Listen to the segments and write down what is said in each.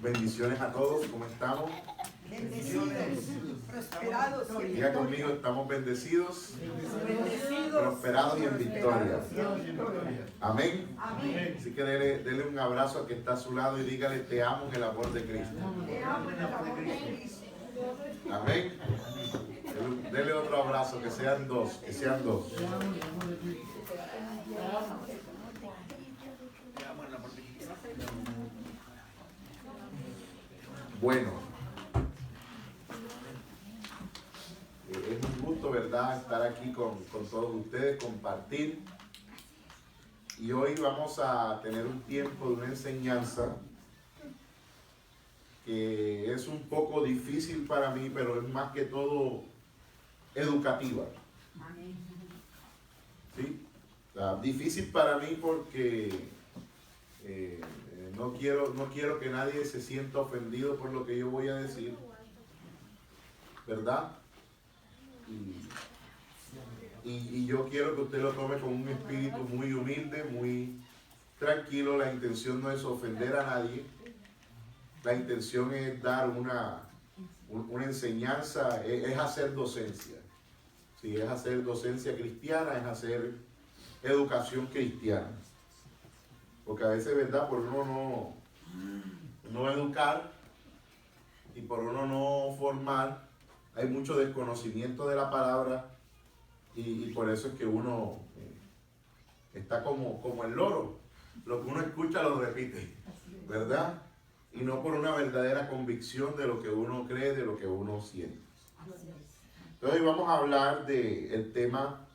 Bendiciones a todos, ¿cómo estamos? Bendecidos, prosperados. Diga conmigo, estamos bendecidos, Bendecidos, prosperados y en victoria. Amén. Amén. Así que dele un abrazo al que está a su lado y dígale, te amo en el amor de Cristo. Te amo en el amor de Cristo. Amén. Dele otro abrazo, que sean dos, que sean dos. Bueno, es un gusto, ¿verdad?, estar aquí con todos ustedes, compartir. Y hoy vamos a tener un tiempo de una enseñanza que es un poco difícil para mí, pero es más que todo educativa. ¿Sí? O sea, difícil para mí porque no quiero que nadie se sienta ofendido por lo que yo voy a decir, ¿verdad? Y yo quiero que usted lo tome con un espíritu muy humilde, muy tranquilo. La intención no es ofender a nadie. La intención es dar una enseñanza, es hacer docencia. Sí, es hacer docencia cristiana, es hacer educación cristiana. Porque a veces, ¿verdad?, por uno no educar y por uno no formar, hay mucho desconocimiento de la palabra y por eso es que uno está como el loro. Lo que uno escucha lo repite, ¿verdad? Y no por una verdadera convicción de lo que uno cree, de lo que uno siente. Entonces hoy vamos a hablar del tema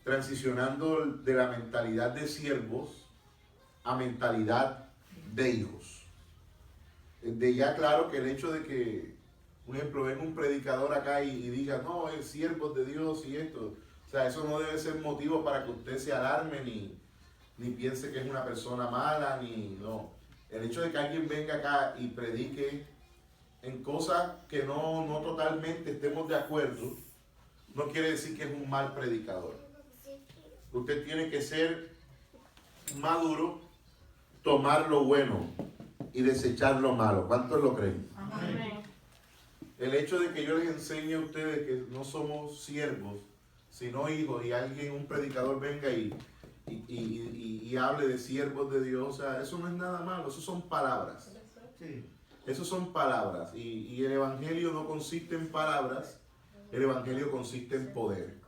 transicionando de la mentalidad de siervos a mentalidad de hijos. De ya claro que el hecho de que, por ejemplo, venga un predicador acá y diga, no, es siervos de Dios y esto, o sea, eso no debe ser motivo para que usted se alarme ni piense que es una persona mala, no. El hecho de que alguien venga acá y predique en cosas que no totalmente estemos de acuerdo, no quiere decir que es un mal predicador. Usted tiene que ser maduro, tomar lo bueno y desechar lo malo. ¿Cuántos lo creen? Amén. El hecho de que yo les enseñe a ustedes que no somos siervos, sino hijos, y un predicador venga y hable de siervos de Dios, o sea, eso no es nada malo, eso son palabras. Sí. Eso son palabras. Y el evangelio no consiste en palabras, el evangelio consiste en poder,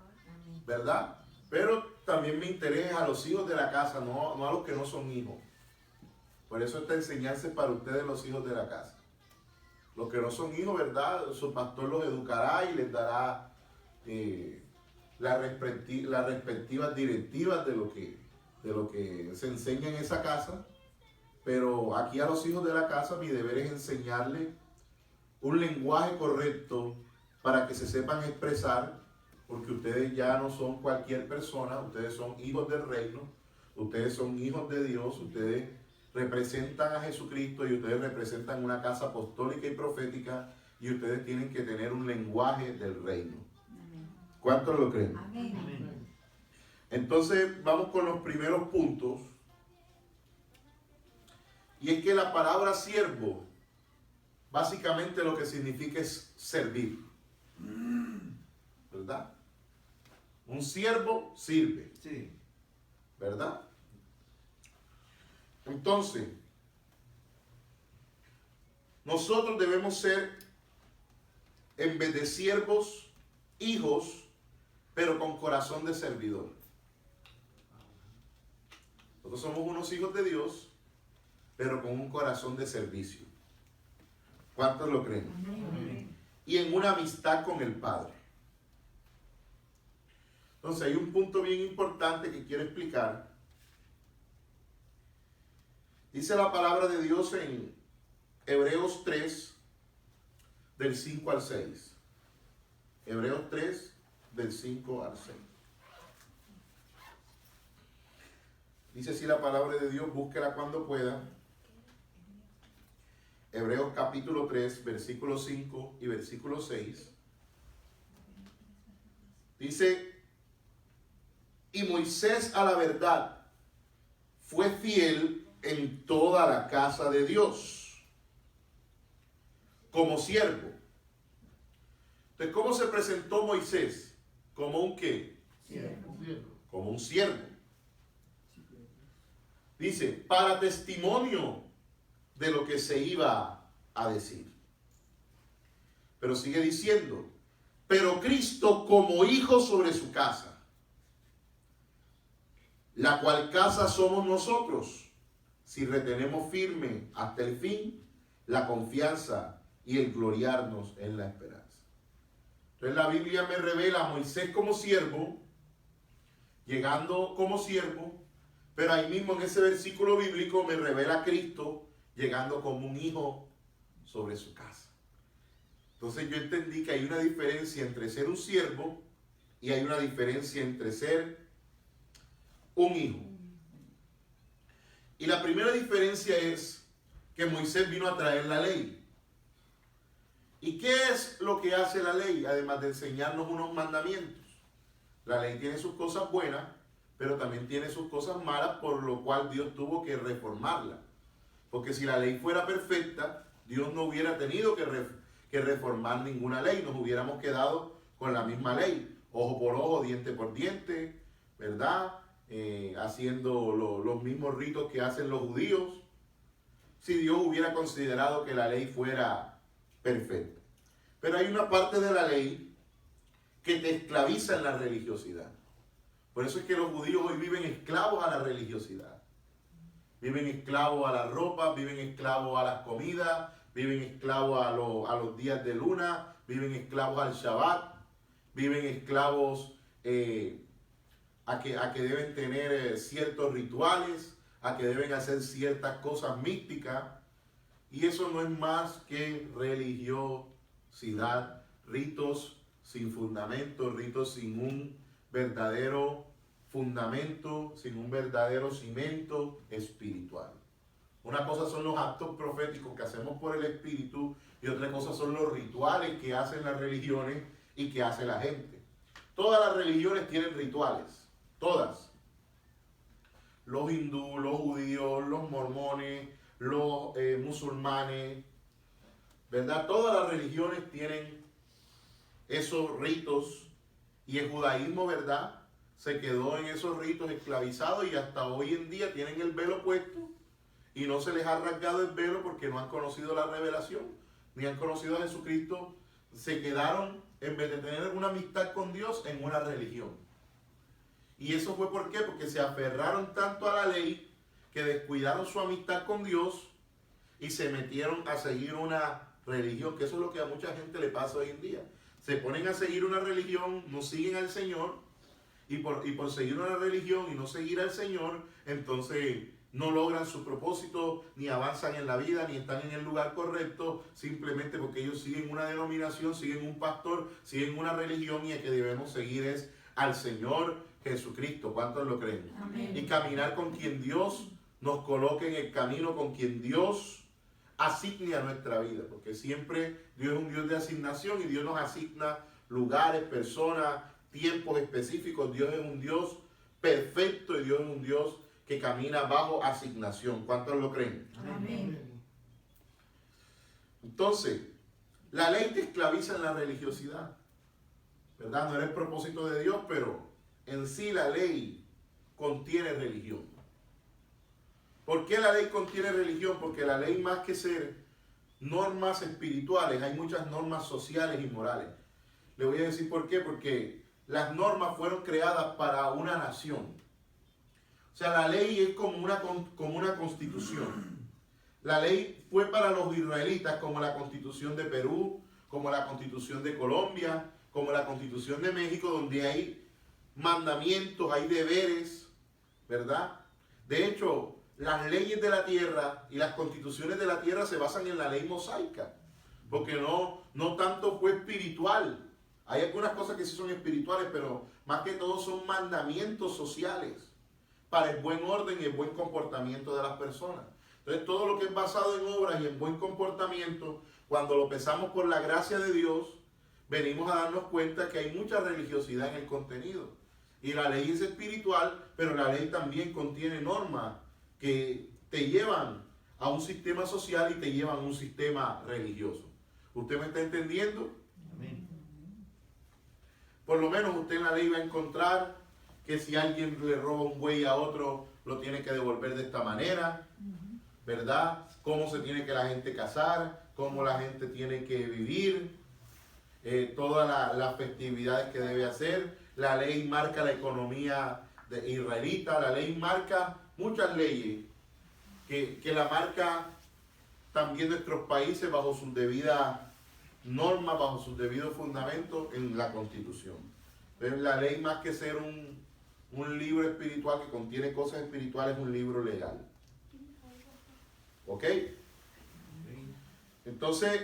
¿verdad? Pero también me interesa a los hijos de la casa, no a los que no son hijos. Por eso esta enseñanza es para ustedes, los hijos de la casa. Los que no son hijos, ¿verdad?, su pastor los educará y les dará las respectivas directivas de lo que se enseña en esa casa. Pero aquí a los hijos de la casa mi deber es enseñarles un lenguaje correcto para que se sepan expresar, porque ustedes ya no son cualquier persona, ustedes son hijos del reino, ustedes son hijos de Dios, ustedes representan a Jesucristo y ustedes representan una casa apostólica y profética y ustedes tienen que tener un lenguaje del reino. ¿Cuántos lo creen? Amén. Entonces vamos con los primeros puntos. Y es que la palabra siervo básicamente lo que significa es servir, ¿verdad? Un siervo sirve, Sí. ¿verdad? Entonces, nosotros debemos ser, en vez de siervos, hijos, pero con corazón de servidor. Nosotros somos unos hijos de Dios, pero con un corazón de servicio. ¿Cuántos lo creen? Amén. Y en una amistad con el Padre. Entonces hay un punto bien importante que quiero explicar. Dice la palabra de Dios en Hebreos 3, del 5 al 6. Hebreos 3, del 5 al 6. Dice así la palabra de Dios, búsquela cuando pueda. Hebreos capítulo 3, versículo 5 y versículo 6. Dice, y Moisés a la verdad fue fiel en toda la casa de Dios, como siervo. Entonces, ¿cómo se presentó Moisés? Como un ¿qué? Siervo. Como un siervo. Dice, para testimonio de lo que se iba a decir. Pero sigue diciendo, pero Cristo como hijo sobre su casa, la cual casa somos nosotros, si retenemos firme hasta el fin la confianza y el gloriarnos en la esperanza. Entonces la Biblia me revela a Moisés como siervo, llegando como siervo, pero ahí mismo en ese versículo bíblico me revela a Cristo llegando como un hijo sobre su casa. Entonces yo entendí que hay una diferencia entre ser un siervo y hay una diferencia entre ser un hijo. Y la primera diferencia es que Moisés vino a traer la ley. ¿Y qué es lo que hace la ley? Además de enseñarnos unos mandamientos. La ley tiene sus cosas buenas, pero también tiene sus cosas malas, por lo cual Dios tuvo que reformarla. Porque si la ley fuera perfecta, Dios no hubiera tenido que reformar ninguna ley. Nos hubiéramos quedado con la misma ley. Ojo por ojo, diente por diente, ¿verdad? Haciendo los mismos ritos que hacen los judíos. Si Dios hubiera considerado que la ley fuera perfecta. Pero hay una parte de la ley que te esclaviza en la religiosidad. Por eso es que los judíos hoy viven esclavos a la religiosidad. Viven esclavos a la ropa, viven esclavos a las comidas, viven esclavos a los días de luna, viven esclavos al Shabbat, viven esclavos a que deben tener ciertos rituales, a que deben hacer ciertas cosas místicas. Y eso no es más que religiosidad, ritos sin fundamento, ritos sin un verdadero fundamento, sin un verdadero cimiento espiritual. Una cosa son los actos proféticos que hacemos por el Espíritu y otra cosa son los rituales que hacen las religiones y que hace la gente. Todas las religiones tienen rituales, todas. Los hindúes, los judíos, los mormones, los musulmanes, ¿verdad? Todas las religiones tienen esos ritos y el judaísmo, ¿verdad?, se quedó en esos ritos esclavizados y hasta hoy en día tienen el velo puesto y no se les ha rasgado el velo porque no han conocido la revelación, ni han conocido a Jesucristo. Se quedaron, en vez de tener una amistad con Dios, en una religión. Y eso fue ¿por qué? Porque se aferraron tanto a la ley que descuidaron su amistad con Dios y se metieron a seguir una religión, que eso es lo que a mucha gente le pasa hoy en día. Se ponen a seguir una religión, no siguen al Señor, y por seguir una religión y no seguir al Señor, entonces no logran su propósito, ni avanzan en la vida, ni están en el lugar correcto, simplemente porque ellos siguen una denominación, siguen un pastor, siguen una religión, y el que debemos seguir es al Señor Jesucristo. ¿Cuántos lo creen? Amén. Y caminar con quien Dios nos coloque en el camino, con quien Dios asigne a nuestra vida, porque siempre Dios es un Dios de asignación y Dios nos asigna lugares, personas, tiempos específicos. Dios es un Dios perfecto y Dios es un Dios que camina bajo asignación. ¿Cuántos lo creen? Amén. Entonces, la ley te esclaviza en la religiosidad, ¿verdad? No era el propósito de Dios, pero en sí la ley contiene religión. ¿Por qué la ley contiene religión? Porque la ley, más que ser normas espirituales, hay muchas normas sociales y morales. Le voy a decir por qué. Porque las normas fueron creadas para una nación. O sea, la ley es como una constitución. La ley fue para los israelitas como la constitución de Perú, como la constitución de Colombia, como la constitución de México, donde hay mandamientos, hay deberes, ¿verdad? De hecho, las leyes de la tierra y las constituciones de la tierra se basan en la ley mosaica, porque no tanto fue espiritual. Hay algunas cosas que sí son espirituales, pero más que todo son mandamientos sociales para el buen orden y el buen comportamiento de las personas. Entonces, todo lo que es basado en obras y en buen comportamiento, cuando lo pesamos por la gracia de Dios, venimos a darnos cuenta que hay mucha religiosidad en el contenido. Y la ley es espiritual, pero la ley también contiene normas que te llevan a un sistema social y te llevan a un sistema religioso. ¿Usted me está entendiendo? Amén. Por lo menos usted en la ley va a encontrar que si alguien le roba un buey a otro, lo tiene que devolver de esta manera, ¿verdad? Cómo se tiene que la gente casar, cómo la gente tiene que vivir, todas las festividades que debe hacer. La ley marca la economía israelita, la ley marca muchas leyes que la marca también nuestros países bajo sus debidas normas, bajo sus debidos fundamentos en la Constitución. Pero la ley, más que ser un libro espiritual que contiene cosas espirituales, es un libro legal. ¿Ok? Entonces,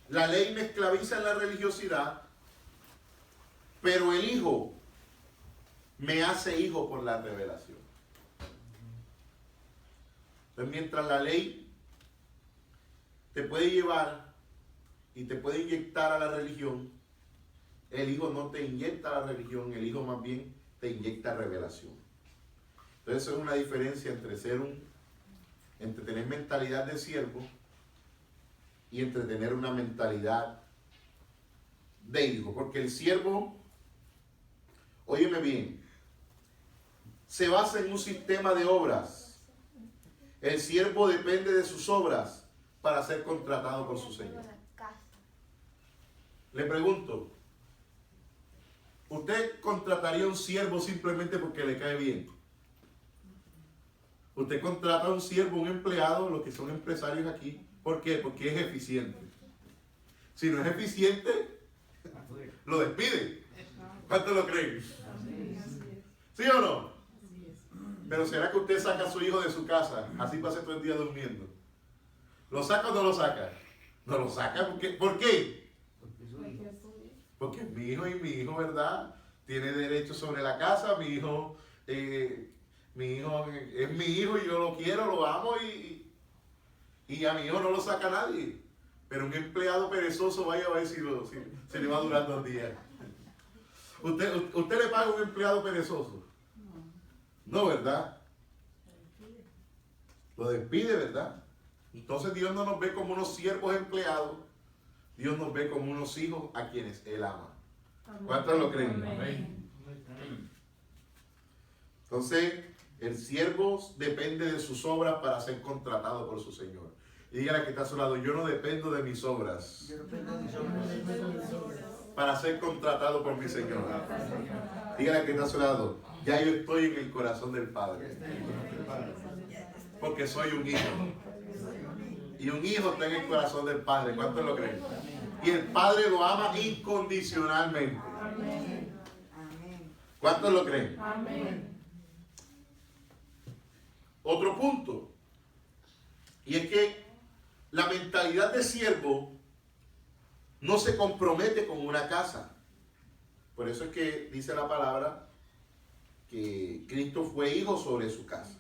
la ley me esclaviza en la religiosidad, pero el Hijo me hace hijo por la revelación. Entonces, mientras la ley te puede llevar y te puede inyectar a la religión, el Hijo no te inyecta a la religión, el Hijo más bien te inyecta revelación. Entonces, eso es una diferencia entre entre tener mentalidad de siervo y entre tener una mentalidad de hijo. Porque el siervo, óyeme bien, se basa en un sistema de obras. El siervo depende de sus obras para ser contratado por su Señor. Le pregunto, ¿usted contrataría a un siervo simplemente porque le cae bien? Usted contrata a un siervo, un empleado, los que son empresarios aquí. ¿Por qué? Porque es eficiente. Si no es eficiente, lo despide. ¿Cuántos lo creen? ¿Sí o no? Pero ¿será que usted saca a su hijo de su casa? Así pasa todo el día durmiendo. ¿Lo saca o no lo saca? No lo saca. ¿Por qué? Porque es mi hijo y mi hijo, ¿verdad? Tiene derecho sobre la casa. Mi hijo es mi hijo y yo lo quiero, lo amo y a mi hijo no lo saca nadie. Pero un empleado perezoso, vaya a ver si le va a durar 2 días. ¿Usted le paga a un empleado perezoso? No, ¿verdad? Lo despide, ¿verdad? Entonces Dios no nos ve como unos siervos empleados. Dios nos ve como unos hijos a quienes Él ama. ¿Cuántos lo creen? Amén. Entonces, el siervo depende de sus obras para ser contratado por su Señor. Y dígale que está a su lado, yo no dependo de mis obras para ser contratado por mi Señor. Dígale que está a su lado, ya yo estoy en el corazón del Padre. Porque soy un hijo. Y un hijo está en el corazón del Padre. ¿Cuántos lo creen? Y el Padre lo ama incondicionalmente. ¿Cuántos lo creen? Amén. Otro punto. Y es que la mentalidad de siervo no se compromete con una casa. Por eso es que dice la palabra que Cristo fue hijo sobre su casa.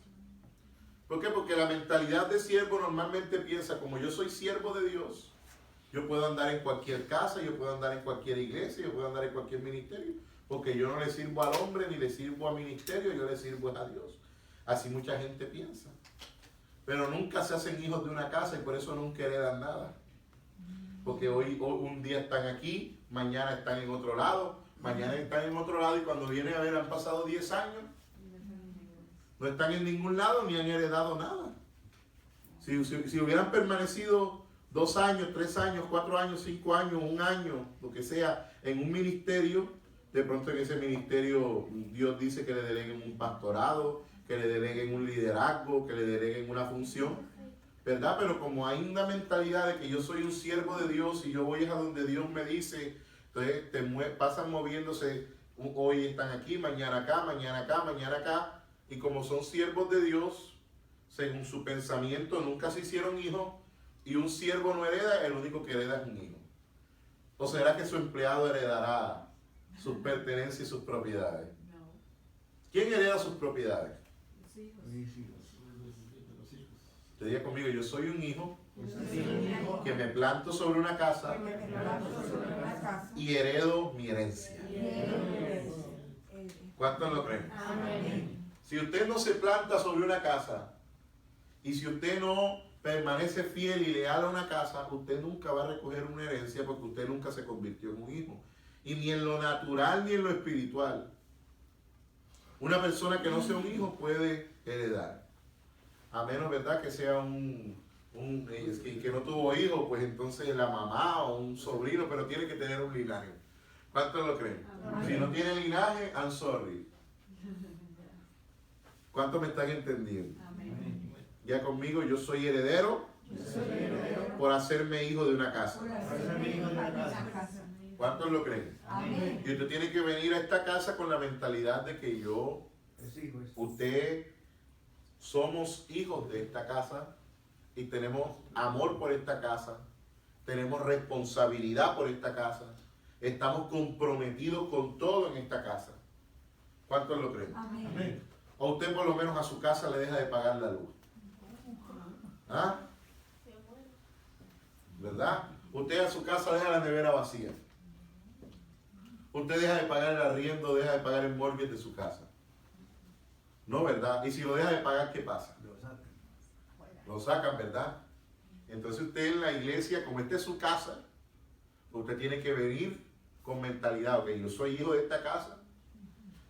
¿Por qué? Porque la mentalidad de siervo normalmente piensa, como yo soy siervo de Dios, yo puedo andar en cualquier casa, yo puedo andar en cualquier iglesia, yo puedo andar en cualquier ministerio, porque yo no le sirvo al hombre ni le sirvo a ministerio, yo le sirvo a Dios. Así mucha gente piensa. Pero nunca se hacen hijos de una casa y por eso nunca heredan nada. Porque hoy un día están aquí, mañana están en otro lado, mañana están en otro lado y cuando vienen a ver han pasado 10 años. No están en ningún lado ni han heredado nada. Si hubieran permanecido 2 años, 3 años, 4 años, 5 años, 1 año, lo que sea, en un ministerio, de pronto en ese ministerio Dios dice que le deleguen un pastorado, que le deleguen un liderazgo, que le deleguen una función, ¿verdad? Pero como hay una mentalidad de que yo soy un siervo de Dios y yo voy a donde Dios me dice, entonces pasan moviéndose, hoy están aquí, mañana acá, mañana acá, mañana acá, y como son siervos de Dios, según su pensamiento, nunca se hicieron hijos, y un siervo no hereda, el único que hereda es un hijo. ¿O será que su empleado heredará sus pertenencias y sus propiedades? ¿Quién hereda sus propiedades? Usted diga conmigo, yo soy un hijo que me planto sobre una casa y heredo mi herencia. ¿Cuántos lo creen? Amén. Si usted no se planta sobre una casa y si usted no permanece fiel y leal a una casa, usted nunca va a recoger una herencia porque usted nunca se convirtió en un hijo. Y ni en lo natural ni en lo espiritual. Una persona que no sea un hijo puede heredar. A menos, ¿verdad?, que sea que no tuvo hijos, pues entonces la mamá o un sobrino, pero tiene que tener un linaje. ¿Cuántos lo creen? Amén. Si no tiene linaje, I'm sorry. ¿Cuántos me están entendiendo? Amén. Ya conmigo, yo soy heredero por hacerme hijo de una casa. ¿Cuántos lo creen? Amén. Y usted tiene que venir a esta casa con la mentalidad de que usted, somos hijos de esta casa y tenemos amor por esta casa, tenemos responsabilidad por esta casa, estamos comprometidos con todo en esta casa. ¿Cuántos lo creen? Amén. O usted por lo menos a su casa le deja de pagar la luz. ¿Ah? ¿Verdad? Usted a su casa deja la nevera vacía. Usted deja de pagar el arriendo, deja de pagar el mortgage de su casa. No, ¿verdad? Y si lo deja de pagar, ¿qué pasa? Lo sacan, ¿verdad? Entonces usted en la iglesia, como esta es su casa, usted tiene que venir con mentalidad, ok, yo soy hijo de esta casa,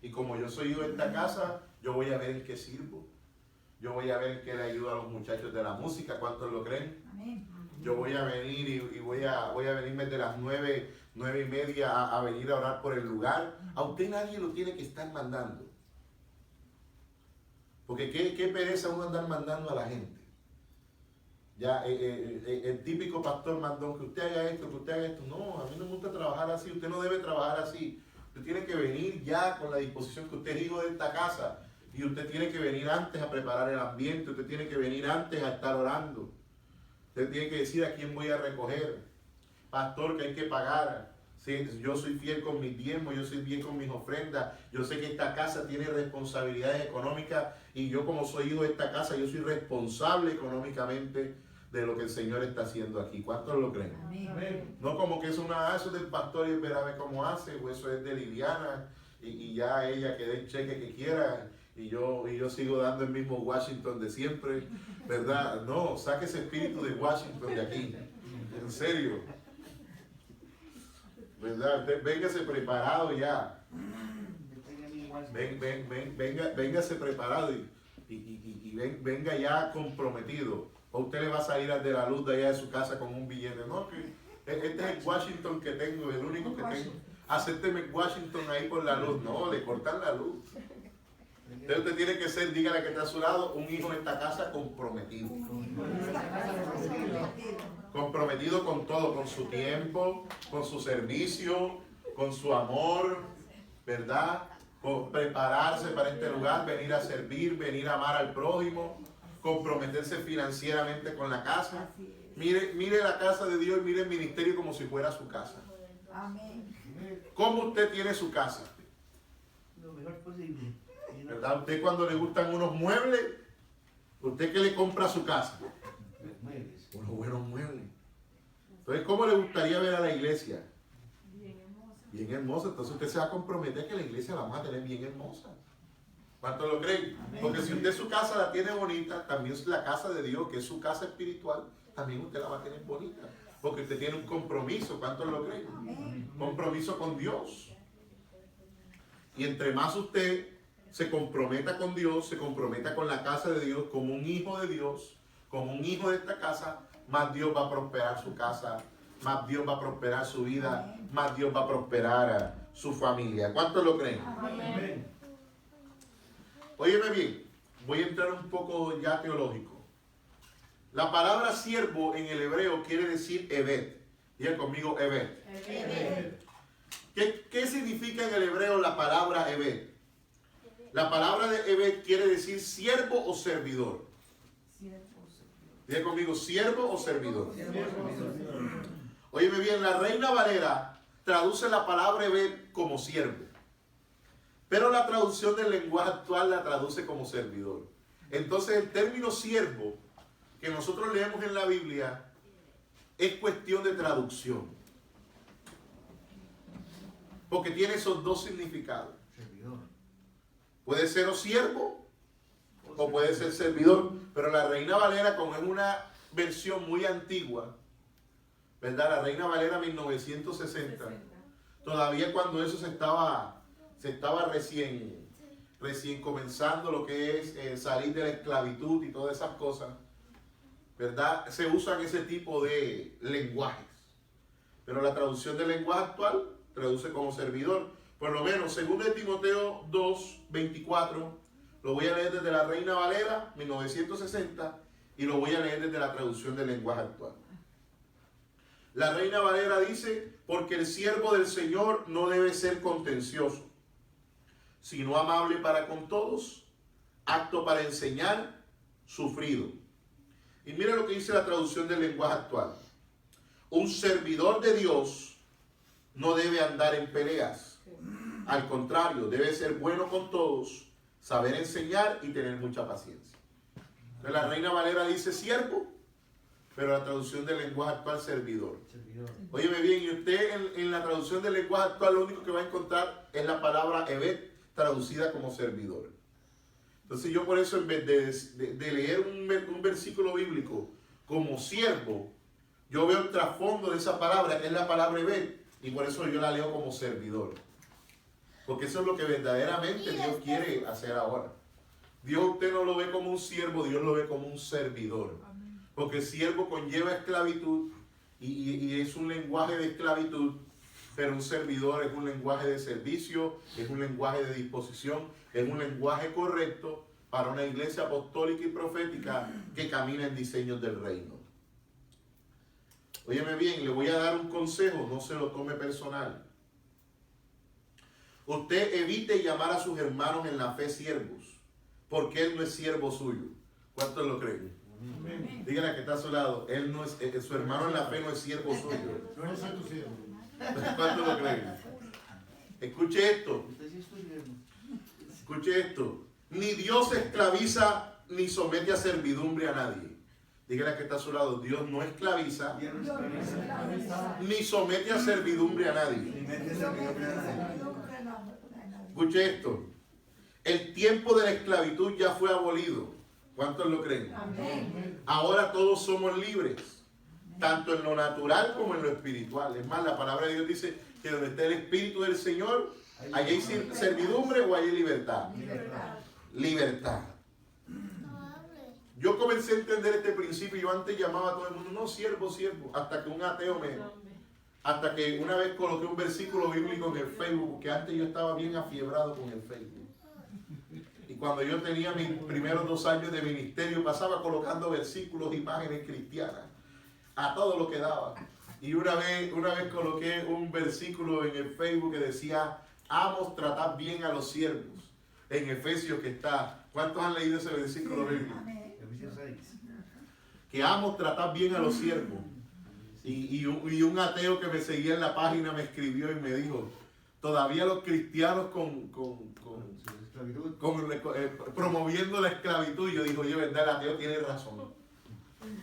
y como yo soy hijo de esta casa, yo voy a ver en qué sirvo. Yo voy a ver en qué le ayudo a los muchachos de la música, ¿cuántos lo creen? Amén. Yo voy a venir y voy a venirme de las 9:30 a venir a orar por el lugar. A usted nadie lo tiene que estar mandando. Porque qué pereza uno andar mandando a la gente. Ya el típico pastor mandón, que usted haga esto, que usted haga esto. No, a mí no me gusta trabajar así. Usted no debe trabajar así. Usted tiene que venir ya con la disposición que usted es hijo de esta casa. Y usted tiene que venir antes a preparar el ambiente. Usted tiene que venir antes a estar orando. Usted tiene que decir a quién voy a recoger. Pastor, que hay que pagar. Sí, yo soy fiel con mis diezmos, yo soy fiel con mis ofrendas. Yo sé que esta casa tiene responsabilidades económicas y yo como soy hijo de esta casa, yo soy responsable económicamente de lo que el Señor está haciendo aquí. ¿Cuántos lo creen? Amén. No como que eso es del pastor y él verá ver cómo hace, o eso es de Liliana y ya ella que dé el cheque que quiera y yo sigo dando el mismo Washington de siempre, ¿verdad? No, saque ese espíritu de Washington de aquí, en serio, ¿verdad? Véngase preparado ya, véngase preparado y venga ya comprometido. O usted le va a salir de la luz de allá de su casa con un billete, no, que este es el Washington que tengo, el único que tengo. Acépteme el Washington ahí por la luz. No, le cortan la luz. Entonces usted tiene que ser, dígale que está a su lado, un hijo de esta casa comprometido. Comprometido con todo, con su tiempo, con su servicio, con su amor, ¿verdad? Con prepararse para este lugar, venir a servir, venir a amar al prójimo, comprometerse financieramente con la casa. Mire la casa de Dios y mire el ministerio como si fuera su casa. Amén. ¿Cómo usted tiene su casa? Lo mejor posible. ¿Verdad? Usted cuando le gustan unos muebles, ¿usted qué le compra a su casa? Unos buenos muebles. Entonces, ¿cómo le gustaría ver a la iglesia? Bien hermosa. Entonces usted se va a comprometer que la iglesia la vamos a tener bien hermosa. ¿Cuántos lo creen? Amén. Porque si usted su casa la tiene bonita, también la casa de Dios, que es su casa espiritual, también usted la va a tener bonita. Porque usted tiene un compromiso. ¿Cuántos lo creen? Amén. Compromiso con Dios. Y entre más usted se comprometa con Dios, se comprometa con la casa de Dios, como un hijo de Dios, como un hijo de esta casa, más Dios va a prosperar su casa, más Dios va a prosperar su vida, más Dios va a prosperar su familia. ¿Cuántos lo creen? Amén. Óyeme bien, voy a entrar un poco ya teológico. La palabra siervo en el hebreo quiere decir Eved. Diga conmigo Eved. ¿Qué significa en el hebreo la palabra Eved? La palabra de Eved quiere decir siervo o servidor. Diga conmigo, siervo o servidor. Óyeme bien, la Reina Valera traduce la palabra Eved como siervo. Pero la traducción del lenguaje actual la traduce como servidor. Entonces el término siervo que nosotros leemos en la Biblia es cuestión de traducción. Porque tiene esos dos significados. Puede ser o siervo o puede ser servidor. Pero la Reina Valera, como es versión muy antigua, ¿verdad? La Reina Valera 1960. Todavía cuando eso se estaba recién comenzando lo que es salir de la esclavitud y todas esas cosas, ¿verdad? Se usan ese tipo de lenguajes. Pero la traducción del lenguaje actual traduce como servidor. Por lo menos, 2 Timoteo 2:24, lo voy a leer desde la Reina Valera 1960 y lo voy a leer desde la traducción del lenguaje actual. La Reina Valera dice: porque el siervo del Señor no debe ser contencioso, sino amable para con todos, apto para enseñar, sufrido. Y mira lo que dice la traducción del lenguaje actual. Un servidor de Dios no debe andar en peleas. Al contrario, debe ser bueno con todos, saber enseñar y tener mucha paciencia. Entonces, la Reina Valera dice siervo, pero la traducción del lenguaje actual servidor. Óyeme bien, y usted en la traducción del lenguaje actual lo único que va a encontrar es la palabra evet, traducida como servidor. Entonces yo por eso, en vez de leer un versículo bíblico como siervo, yo veo el trasfondo de esa palabra, que es la palabra evet, y por eso yo la leo como servidor. Porque eso es lo que verdaderamente Dios quiere hacer ahora. Dios, usted no lo ve como un siervo, Dios lo ve como un servidor. Porque siervo conlleva esclavitud y es un lenguaje de esclavitud, pero un servidor es un lenguaje de servicio, es un lenguaje de disposición, es un lenguaje correcto para una iglesia apostólica y profética que camina en diseños del reino. Óyeme bien, le voy a dar un consejo, no se lo tome personal. Usted evite llamar a sus hermanos en la fe siervos, porque él no es siervo suyo. ¿Cuántos lo creen? Amén. Dígale a que está a su lado, él no es, su hermano en la fe no es siervo suyo. No eres tu siervo. ¿Cuántos lo creen? Escuche esto. Escuche esto. Ni Dios esclaviza ni somete a servidumbre a nadie. Dígale a que está a su lado, Dios no esclaviza ni somete a servidumbre a nadie. Escuche esto. El tiempo de la esclavitud ya fue abolido. ¿Cuántos lo creen? Amén. Ahora todos somos libres, tanto en lo natural como en lo espiritual. Es más, la palabra de Dios dice que donde está el Espíritu del Señor, allá hay servidumbre o hay libertad. Libertad. Yo comencé a entender este principio. Yo antes llamaba a todo el mundo, no, siervo, siervo, hasta que un ateo hasta que una vez coloqué un versículo bíblico en el Facebook, que antes yo estaba bien afiebrado con el Facebook. Y cuando yo tenía mis primeros 2 años de ministerio, pasaba colocando versículos, imágenes cristianas, a todo lo que daba. Y una vez coloqué un versículo en el Facebook que decía, amos tratar bien a los siervos. En Efesios que está. ¿Cuántos han leído ese versículo bíblico? Efesios 6. Que amos tratar bien a los siervos. Y un ateo que me seguía en la página me escribió y me dijo, todavía los cristianos promoviendo la esclavitud. Y yo digo, oye, verdad, el ateo tiene razón.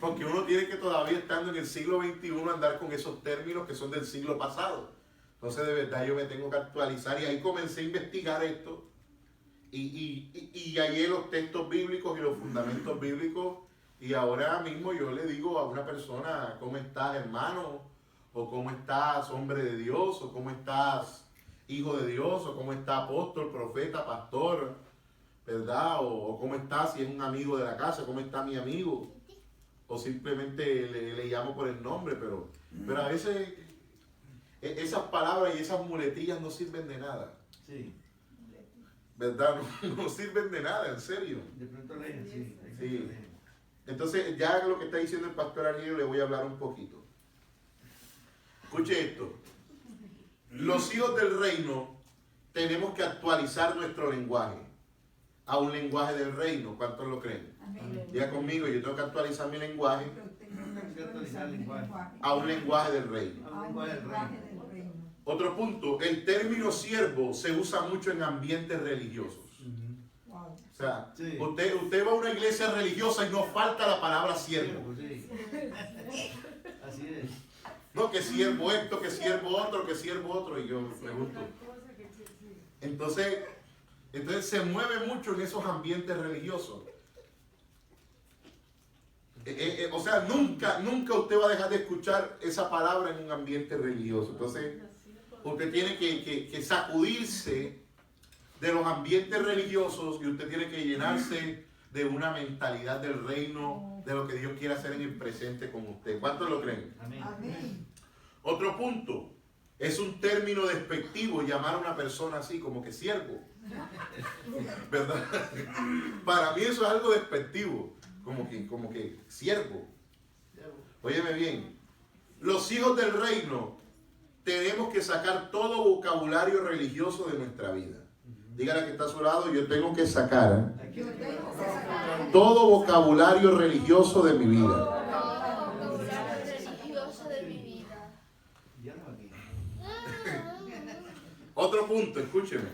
Porque uno tiene que todavía, estando en el siglo XXI, andar con esos términos que son del siglo pasado. Entonces, de verdad, yo me tengo que actualizar. Y ahí comencé a investigar esto. Y hallé los textos bíblicos y los fundamentos bíblicos. Y ahora mismo yo le digo a una persona, ¿cómo estás, hermano? O ¿cómo estás, hombre de Dios? O ¿cómo estás, hijo de Dios? O ¿cómo está, apóstol, profeta, pastor? ¿Verdad? O ¿cómo está si es un amigo de la casa? ¿Cómo está mi amigo? O simplemente le llamo por el nombre, pero a veces esas palabras y esas muletillas no sirven de nada. Sí. ¿Verdad? No sirven de nada, en serio. De pronto leen, sí. Sí. Entonces, ya lo que está diciendo el pastor Aguirre, le voy a hablar un poquito. Escuche esto. Los hijos del reino tenemos que actualizar nuestro lenguaje a un lenguaje del reino. ¿Cuántos lo creen? Amén. Diga conmigo, yo tengo que actualizar mi lenguaje a un lenguaje del reino. A un lenguaje del reino. Otro punto, el término siervo se usa mucho en ambientes religiosos. O sea, Sí. usted va a una iglesia religiosa y no falta la palabra siervo. Sí. Así es. No, que siervo esto, que siervo otro, que siervo otro. Y yo pregunto. Entonces se mueve mucho en esos ambientes religiosos. O sea, nunca usted va a dejar de escuchar esa palabra en un ambiente religioso. Entonces, usted tiene que sacudirse de los ambientes religiosos y usted tiene que llenarse de una mentalidad del reino, de lo que Dios quiere hacer en el presente con usted. ¿Cuántos lo creen? Amén. Otro punto, es un término despectivo llamar a una persona así, como que siervo. ¿Verdad? Para mí eso es algo despectivo, como que siervo. Óyeme bien, los hijos del reino tenemos que sacar todo vocabulario religioso de nuestra vida. Dígale que está a su lado, yo tengo que sacar todo vocabulario religioso de mi vida. Otro punto, escúcheme.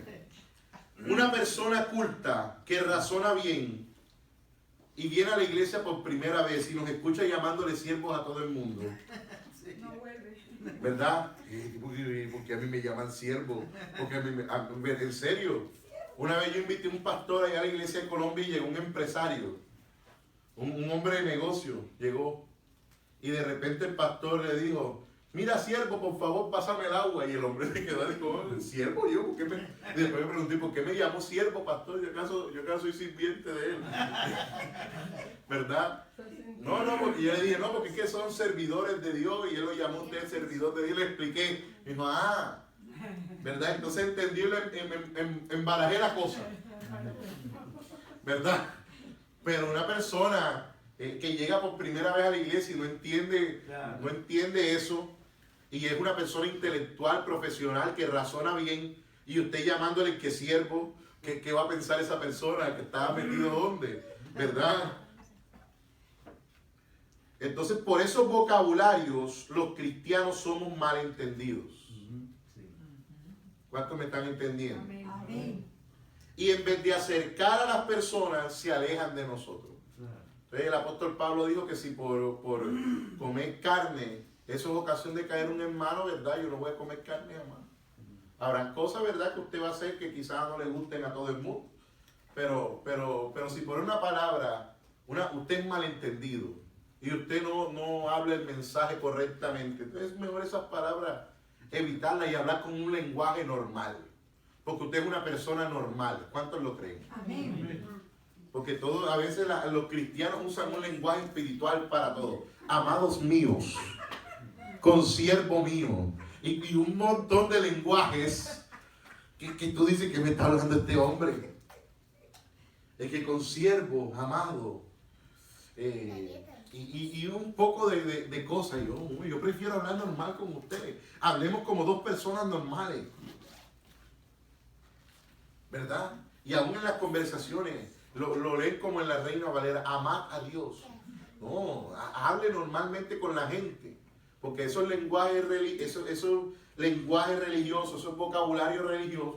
Una persona culta que razona bien y viene a la iglesia por primera vez y nos escucha llamándole siervos a todo el mundo. ¿Verdad? Porque a mí me llaman siervo. Porque en serio. Una vez yo invité a un pastor allá a la iglesia de Colombia y llegó un empresario. Un hombre de negocio llegó. Y de repente el pastor le dijo, mira siervo, por favor, pásame el agua. Y el hombre se quedó así como, ¿siervo yo? ¿Por qué Después me pregunté, ¿por qué me llamó siervo, pastor? Yo acaso soy sirviente de él. ¿Verdad? No, porque yo le dije, no, porque es que son servidores de Dios y él lo llamó a usted servidor de Dios. Y le expliqué. Me dijo, ¿verdad? Entonces entendí, embarajé la cosa. ¿Verdad? Pero una persona que llega por primera vez a la iglesia y no entiende eso, y es una persona intelectual, profesional, que razona bien, y usted llamándole que siervo, ¿qué va a pensar esa persona? ¿Que estaba metido dónde? ¿Verdad? Entonces, por esos vocabularios, los cristianos somos malentendidos. ¿Cuántos me están entendiendo? Amén. Y en vez de acercar a las personas, se alejan de nosotros. Entonces, el apóstol Pablo dijo que si por comer carne, eso es ocasión de caer un hermano, ¿verdad? Yo no voy a comer carne, hermano. Habrán cosas, ¿verdad?, que usted va a hacer que quizás no le gusten a todo el mundo. Pero si por una palabra, usted es malentendido y usted no habla el mensaje correctamente, entonces es mejor esas palabras evitarlas y hablar con un lenguaje normal. Porque usted es una persona normal. ¿Cuántos lo creen? Amén. Porque a veces los cristianos usan un lenguaje espiritual para todo. Amados míos, consiervo mío, y un montón de lenguajes que tú dices que me está hablando este hombre. Es que consiervo, amado, y un poco de cosas. Yo prefiero hablar normal con ustedes. Hablemos como dos personas normales, ¿verdad? Y aún en las conversaciones lo leen como en la Reina Valera, amad a Dios. No, hable normalmente con la gente, porque esos lenguajes religiosos, esos vocabularios religiosos,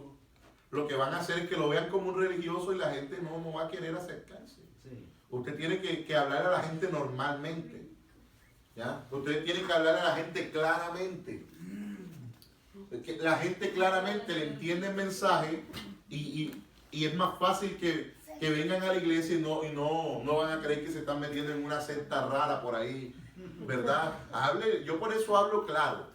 lo que van a hacer es que lo vean como un religioso y la gente no va a querer acercarse. Sí. Usted tiene que hablar a la gente normalmente, ¿ya? Usted tiene que hablar a la gente claramente. Que la gente claramente le entiende el mensaje y es más fácil que vengan a la iglesia y no van a creer que se están metiendo en una secta rara por ahí, ¿verdad? Yo por eso hablo claro.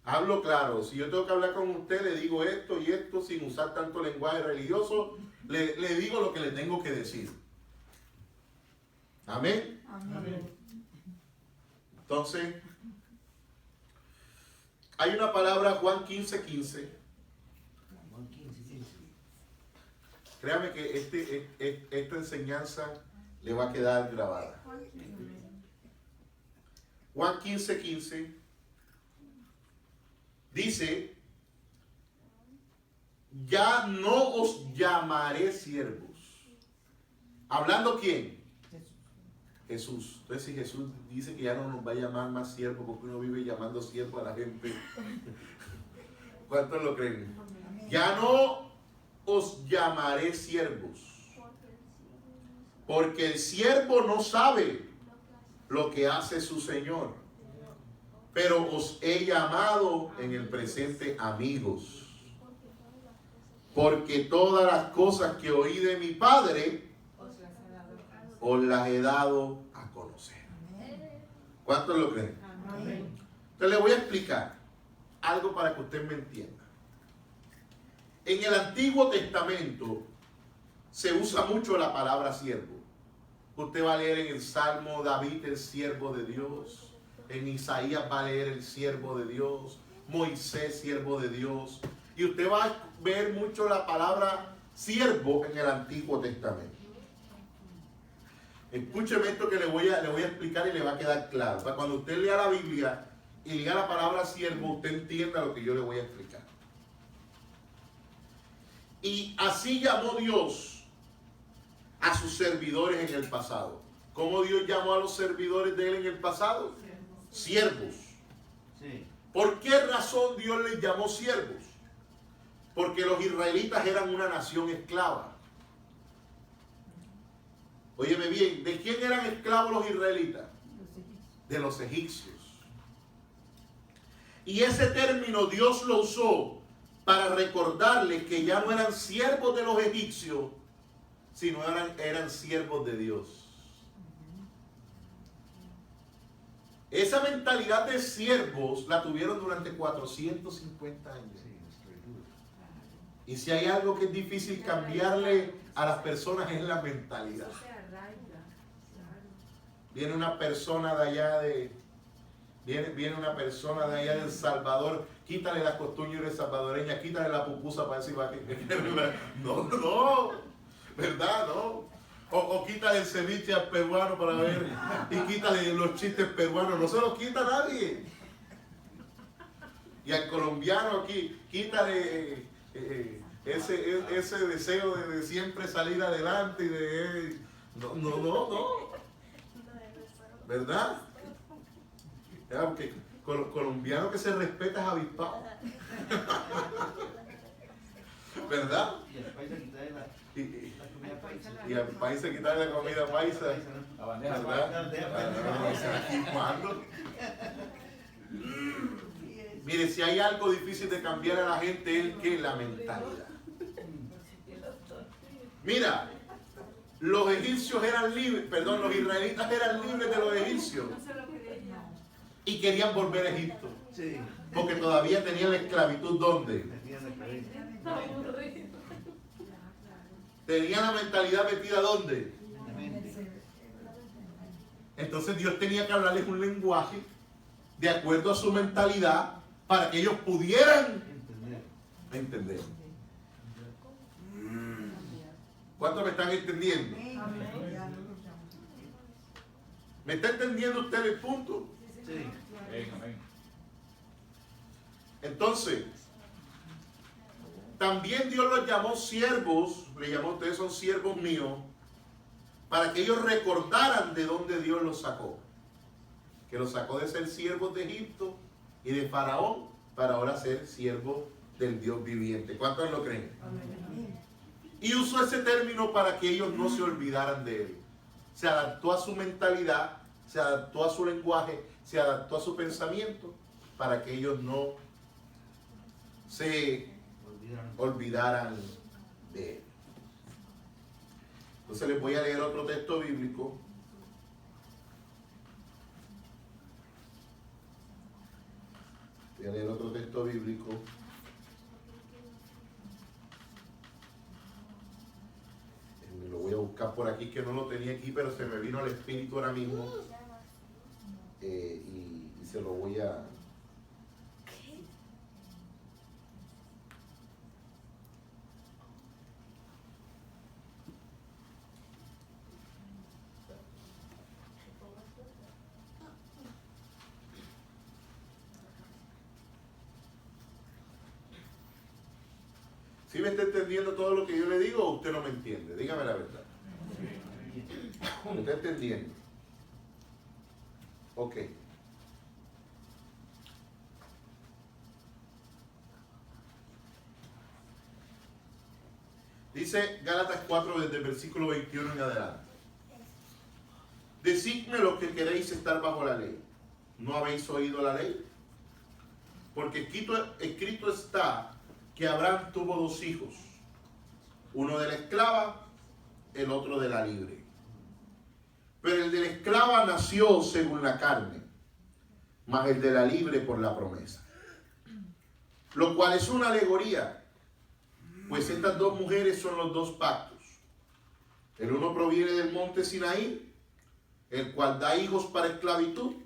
Hablo claro. Si yo tengo que hablar con usted, le digo esto y esto sin usar tanto lenguaje religioso. Le digo lo que le tengo que decir. Amén. Amén. Entonces, hay una palabra, Juan 15:15. Créame que esta enseñanza le va a quedar grabada. Juan 15:15 dice, ya no os llamaré siervos. ¿Hablando quién? Jesús. Entonces, si Jesús dice que ya no nos va a llamar más siervos, porque uno vive llamando siervo a la gente. ¿Cuántos lo creen? Ya no os llamaré siervos, porque el siervo no sabe lo que hace su Señor, pero os he llamado en el presente amigos, porque todas las cosas que oí de mi Padre os las he dado a conocer. ¿Cuántos lo creen? Amén. Entonces le voy a explicar algo para que usted me entienda. En el Antiguo Testamento se usa mucho la palabra siervo. Usted va a leer en el Salmo David, el siervo de Dios. En Isaías va a leer el siervo de Dios. Moisés, siervo de Dios. Y usted va a ver mucho la palabra siervo en el Antiguo Testamento. Escúcheme esto que le voy a explicar y le va a quedar claro. Para cuando usted lea la Biblia y lea la palabra siervo, usted entienda lo que yo le voy a explicar. Y así llamó Dios a sus servidores en el pasado. ¿Cómo Dios llamó a los servidores de él en el pasado? Siervos. Sí. ¿Por qué razón Dios les llamó siervos? Porque los israelitas eran una nación esclava. Óyeme bien, ¿de quién eran esclavos los israelitas? De los egipcios. Y ese término Dios lo usó para recordarles que ya no eran siervos de los egipcios, sino eran siervos de Dios. Esa mentalidad de siervos la tuvieron durante 450 años. Sí, esclavitud. Y si hay algo que es difícil cambiarle a las personas es la mentalidad. Eso se arraiga. Claro. Viene una persona de allá viene una persona de allá de El Salvador, quítale las costumbres salvadoreñas, quítale la pupusa para decir no, ¿verdad? No. O quítale el ceviche al peruano para ver, y quítale los chistes peruanos, no se los quita nadie. Y al colombiano aquí, quítale ese deseo de siempre salir adelante y de... No. ¿Verdad? Ya, porque con los colombianos que se respeta es avispado. ¿Verdad? Y el país quitarle la comida paisa. Y al país se quitarle la comida paisa. ¿no? La bandeja ¿Verdad? ¿Verdad? Mire, si hay algo difícil de cambiar a la gente es que la mentalidad. Mira, los egipcios eran libres, perdón, los israelitas eran libres de los egipcios No se lo creía. y querían volver a Egipto, Sí. porque todavía tenían la esclavitud. ¿Dónde? Metían la cabeza. Aburrido. Tenían la mentalidad metida ¿dónde? En la mente. Entonces Dios tenía que hablarles un lenguaje de acuerdo a su mentalidad para que ellos pudieran Entender. entender. ¿Cuántos me están entendiendo? ¿Me está entendiendo usted el punto? Sí. Amén, amén. Entonces, también Dios los llamó siervos, le llamó, ustedes son siervos míos, para que ellos recordaran de dónde Dios los sacó. Que los sacó de ser siervos de Egipto y de Faraón, para ahora ser siervos del Dios viviente. ¿Cuántos lo creen? Y usó ese término para que ellos no se olvidaran de él. Se adaptó a su mentalidad, se adaptó a su lenguaje, se adaptó a su pensamiento, para que ellos no se olvidaran de él. Entonces les voy a leer otro texto bíblico. Voy a leer otro texto bíblico. Lo voy a buscar por aquí, que no lo tenía aquí, pero se me vino al espíritu ahora mismo. Y se lo voy a... ¿Sí me está entendiendo todo lo que yo le digo o usted no me entiende? Dígame la verdad. ¿Me está entendiendo? Ok. Dice Gálatas 4 desde el versículo 21 en adelante. Decidme lo que queréis estar bajo la ley. ¿No habéis oído la ley? Porque escrito está que Abraham tuvo dos hijos, uno de la esclava, el otro de la libre. Pero el de la esclava nació según la carne, mas el de la libre por la promesa. Lo cual es una alegoría, pues estas dos mujeres son los dos pactos. El uno proviene del monte Sinaí, el cual da hijos para esclavitud.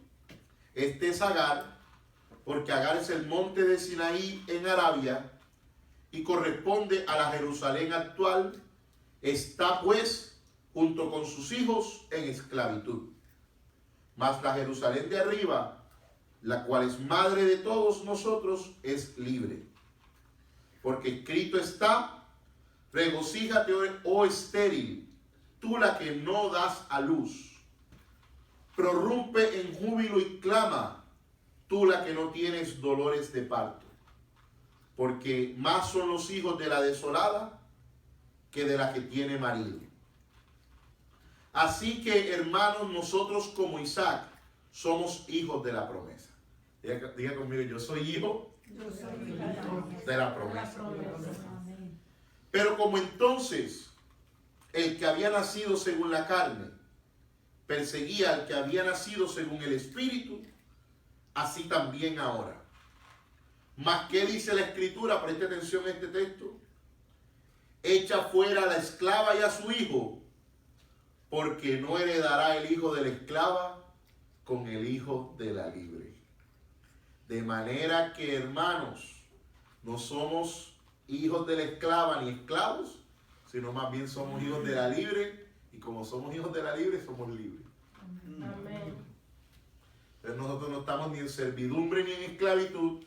Este es Agar, porque Agar es el monte de Sinaí en Arabia y corresponde a la Jerusalén actual. Está pues junto con sus hijos en esclavitud. Mas la Jerusalén de arriba, la cual es madre de todos nosotros, es libre. Porque escrito está: regocíjate, oh estéril, tú la que no das a luz. Prorrumpe en júbilo y clama, tú la que no tienes dolores de parto. Porque más son los hijos de la desolada que de la que tiene marido. Así que, hermanos, nosotros como Isaac somos hijos de la promesa. Diga conmigo, yo soy hijo de la promesa. Pero como entonces el que había nacido según la carne perseguía al que había nacido según el Espíritu, así también ahora. Mas, ¿qué dice la Escritura? Preste atención a este texto. Echa fuera a la esclava y a su hijo, porque no heredará el hijo de la esclava con el hijo de la libre. De manera que, hermanos, no somos hijos de la esclava ni esclavos, sino más bien somos hijos de la libre, y como somos hijos de la libre, somos libres. Amén. Entonces nosotros no estamos ni en servidumbre ni en esclavitud,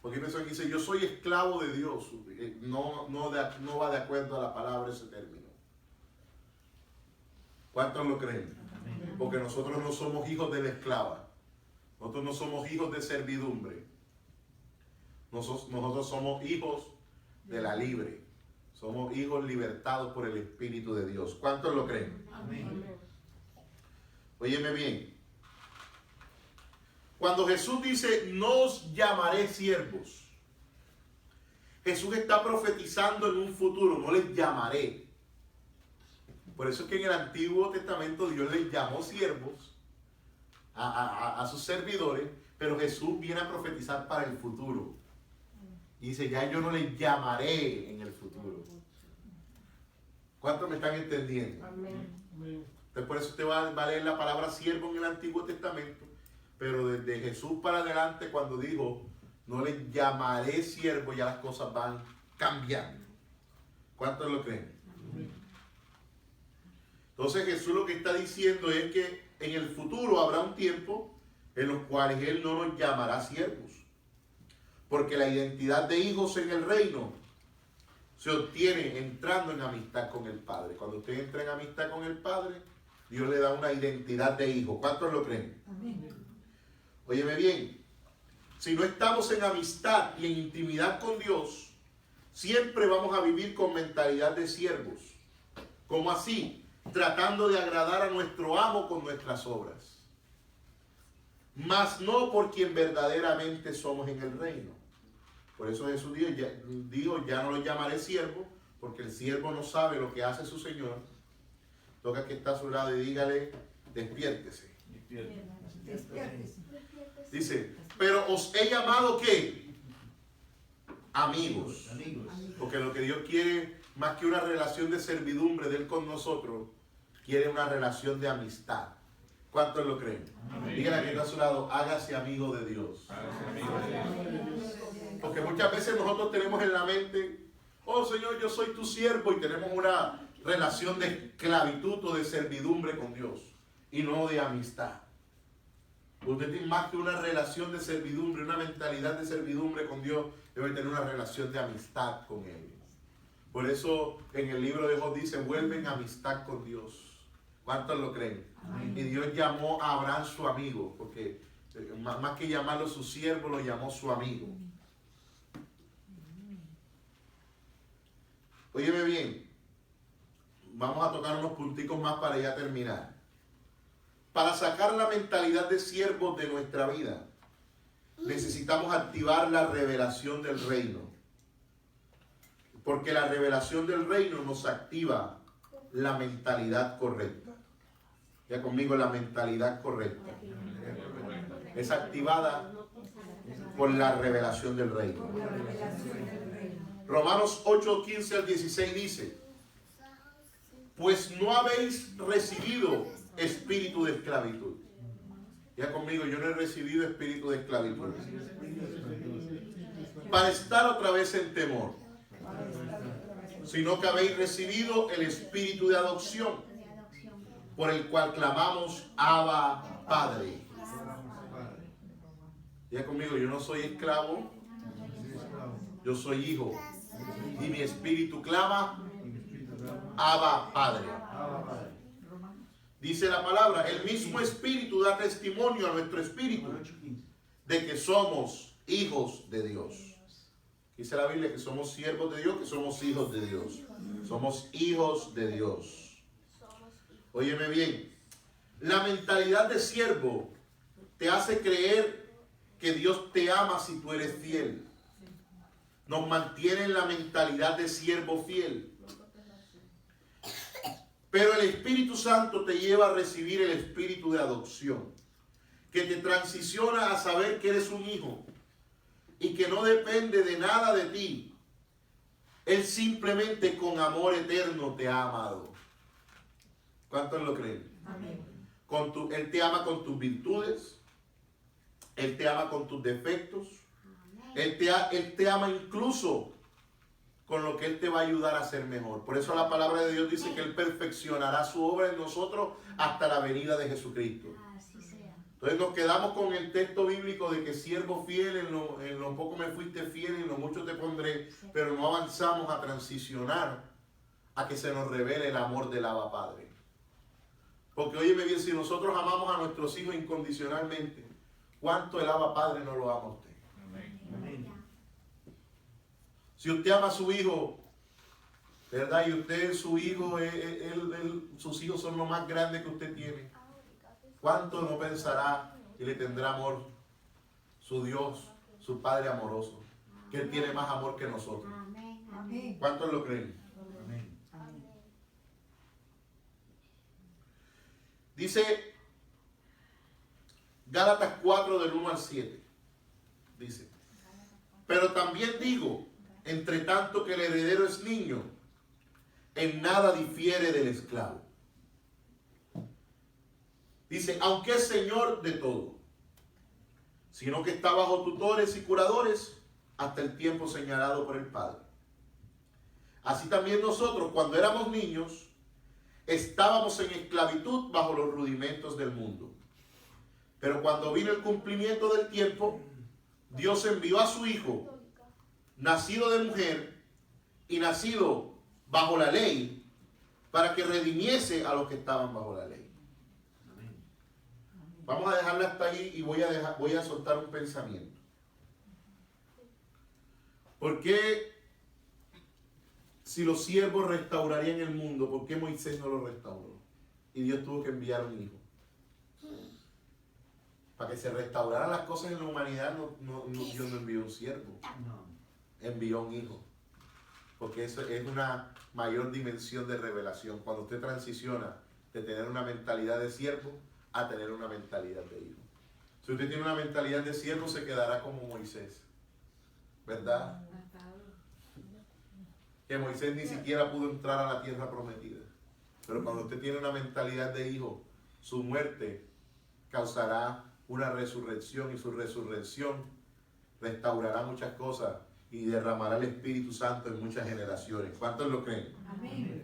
porque hay personas que dicen, yo soy esclavo de Dios. No va de acuerdo a la palabra ese término. ¿Cuántos lo creen? Porque nosotros no somos hijos de la esclava. Nosotros no somos hijos de servidumbre. Nosotros somos hijos de la libre. Somos hijos libertados por el Espíritu de Dios. ¿Cuántos lo creen? Amén. Óyeme bien. Cuando Jesús dice, no os llamaré siervos, Jesús está profetizando en un futuro, no les llamaré. Por eso es que en el Antiguo Testamento Dios les llamó siervos a sus servidores, pero Jesús viene a profetizar para el futuro. Y dice, ya yo no les llamaré en el futuro. ¿Cuántos me están entendiendo? Amén. Entonces, por eso usted va a leer la palabra siervo en el Antiguo Testamento, pero desde Jesús para adelante, cuando dijo, no les llamaré siervo, ya las cosas van cambiando. ¿Cuántos lo creen? Entonces Jesús lo que está diciendo es que en el futuro habrá un tiempo en los cuales Él no nos llamará siervos. Porque la identidad de hijos en el reino se obtiene entrando en amistad con el Padre. Cuando usted entra en amistad con el Padre, Dios le da una identidad de hijo. ¿Cuántos lo creen? Amén. Óyeme bien, si no estamos en amistad y en intimidad con Dios, siempre vamos a vivir con mentalidad de siervos. ¿Cómo así? Tratando de agradar a nuestro amo con nuestras obras. Mas no por quien verdaderamente somos en el reino. Por eso Jesús dijo, ya no lo llamaré siervo, porque el siervo no sabe lo que hace su Señor. Toca que está a su lado y dígale, despiértese. Despiértese. Dice, pero os he llamado ¿qué? Amigos. Porque lo que Dios quiere, más que una relación de servidumbre de Él con nosotros, quiere una relación de amistad. ¿Cuántos lo creen? Dígale a quien está a su lado, hágase amigo de Dios. Porque muchas veces nosotros tenemos en la mente, oh Señor, yo soy tu siervo, y tenemos una relación de esclavitud o de servidumbre con Dios, y no de amistad. Usted tiene más que una relación de servidumbre, una mentalidad de servidumbre con Dios, debe tener una relación de amistad con Él. Por eso en el libro de Job dice, vuelven a amistad con Dios. ¿Cuántos lo creen? Amén. Y Dios llamó a Abraham su amigo, porque más que llamarlo su siervo, lo llamó su amigo. Óyeme bien, vamos a tocar unos punticos más para ya terminar. Para sacar la mentalidad de siervos de nuestra vida, necesitamos activar la revelación del reino. Porque la revelación del reino nos activa la mentalidad correcta. Ya conmigo, la mentalidad correcta. es activada por la revelación del reino. Por la revelación del reino. Romanos 8, 15 al 16 dice: pues no habéis recibido espíritu de esclavitud. Ya conmigo, yo no he recibido espíritu de esclavitud, para estar otra vez en temor, sino que habéis recibido el espíritu de adopción, por el cual clamamos Abba, Padre. Ya conmigo, yo no soy esclavo, yo soy hijo. Y mi espíritu clama Abba, Padre. Dice la palabra, el mismo espíritu da testimonio a nuestro espíritu de que somos hijos de Dios. Dice la Biblia que somos siervos de Dios, que somos hijos de Dios. Somos hijos de Dios. Óyeme bien, la mentalidad de siervo te hace creer que Dios te ama si tú eres fiel. Nos mantiene en la mentalidad de siervo fiel. Pero el Espíritu Santo te lleva a recibir el espíritu de adopción, que te transiciona a saber que eres un hijo y que no depende de nada de ti. Él simplemente con amor eterno te ha amado. ¿Cuántos lo creen? Amén. Él te ama con tus virtudes, Él te ama con tus defectos, Él te ama incluso con lo que Él te va a ayudar a ser mejor. Por eso la palabra de Dios dice que Él perfeccionará su obra en nosotros hasta la venida de Jesucristo. Entonces nos quedamos con el texto bíblico de que siervo fiel, en lo poco me fuiste fiel, en lo mucho te pondré, pero no avanzamos a transicionar a que se nos revele el amor del Abba Padre. Porque óyeme bien, si nosotros amamos a nuestros hijos incondicionalmente, ¿cuánto el Abba Padre no lo ama a usted? Si usted ama a su hijo, ¿verdad? Y usted, su hijo, sus hijos son lo más grande que usted tiene. ¿Cuánto no pensará y le tendrá amor su Dios, su Padre amoroso? Que Él tiene más amor que nosotros. Amén. ¿Cuántos lo creen? Amén. Dice Gálatas 4 del 1 al 7. Dice: pero también digo, entre tanto que el heredero es niño, en nada difiere del esclavo. Dice, aunque es señor de todo, sino que está bajo tutores y curadores hasta el tiempo señalado por el Padre. Así también nosotros, cuando éramos niños, estábamos en esclavitud bajo los rudimentos del mundo. Pero cuando vino el cumplimiento del tiempo, Dios envió a su Hijo, nacido de mujer y nacido bajo la ley, para que redimiese a los que estaban bajo la ley. Vamos a dejarla hasta ahí y voy a soltar un pensamiento. ¿Por qué, si los siervos restaurarían el mundo, por qué Moisés no lo restauró? Y Dios tuvo que enviar un hijo. Para que se restauraran las cosas en la humanidad, Dios no envió un siervo. Envió un hijo. Porque eso es una mayor dimensión de revelación. Cuando usted transiciona de tener una mentalidad de siervo a tener una mentalidad de hijo. Si usted tiene una mentalidad de siervo, se quedará como Moisés. ¿Verdad? Que Moisés ni siquiera pudo entrar a la tierra prometida. Pero cuando usted tiene una mentalidad de hijo, su muerte causará una resurrección, y su resurrección restaurará muchas cosas y derramará el Espíritu Santo en muchas generaciones. ¿Cuántos lo creen? Amén.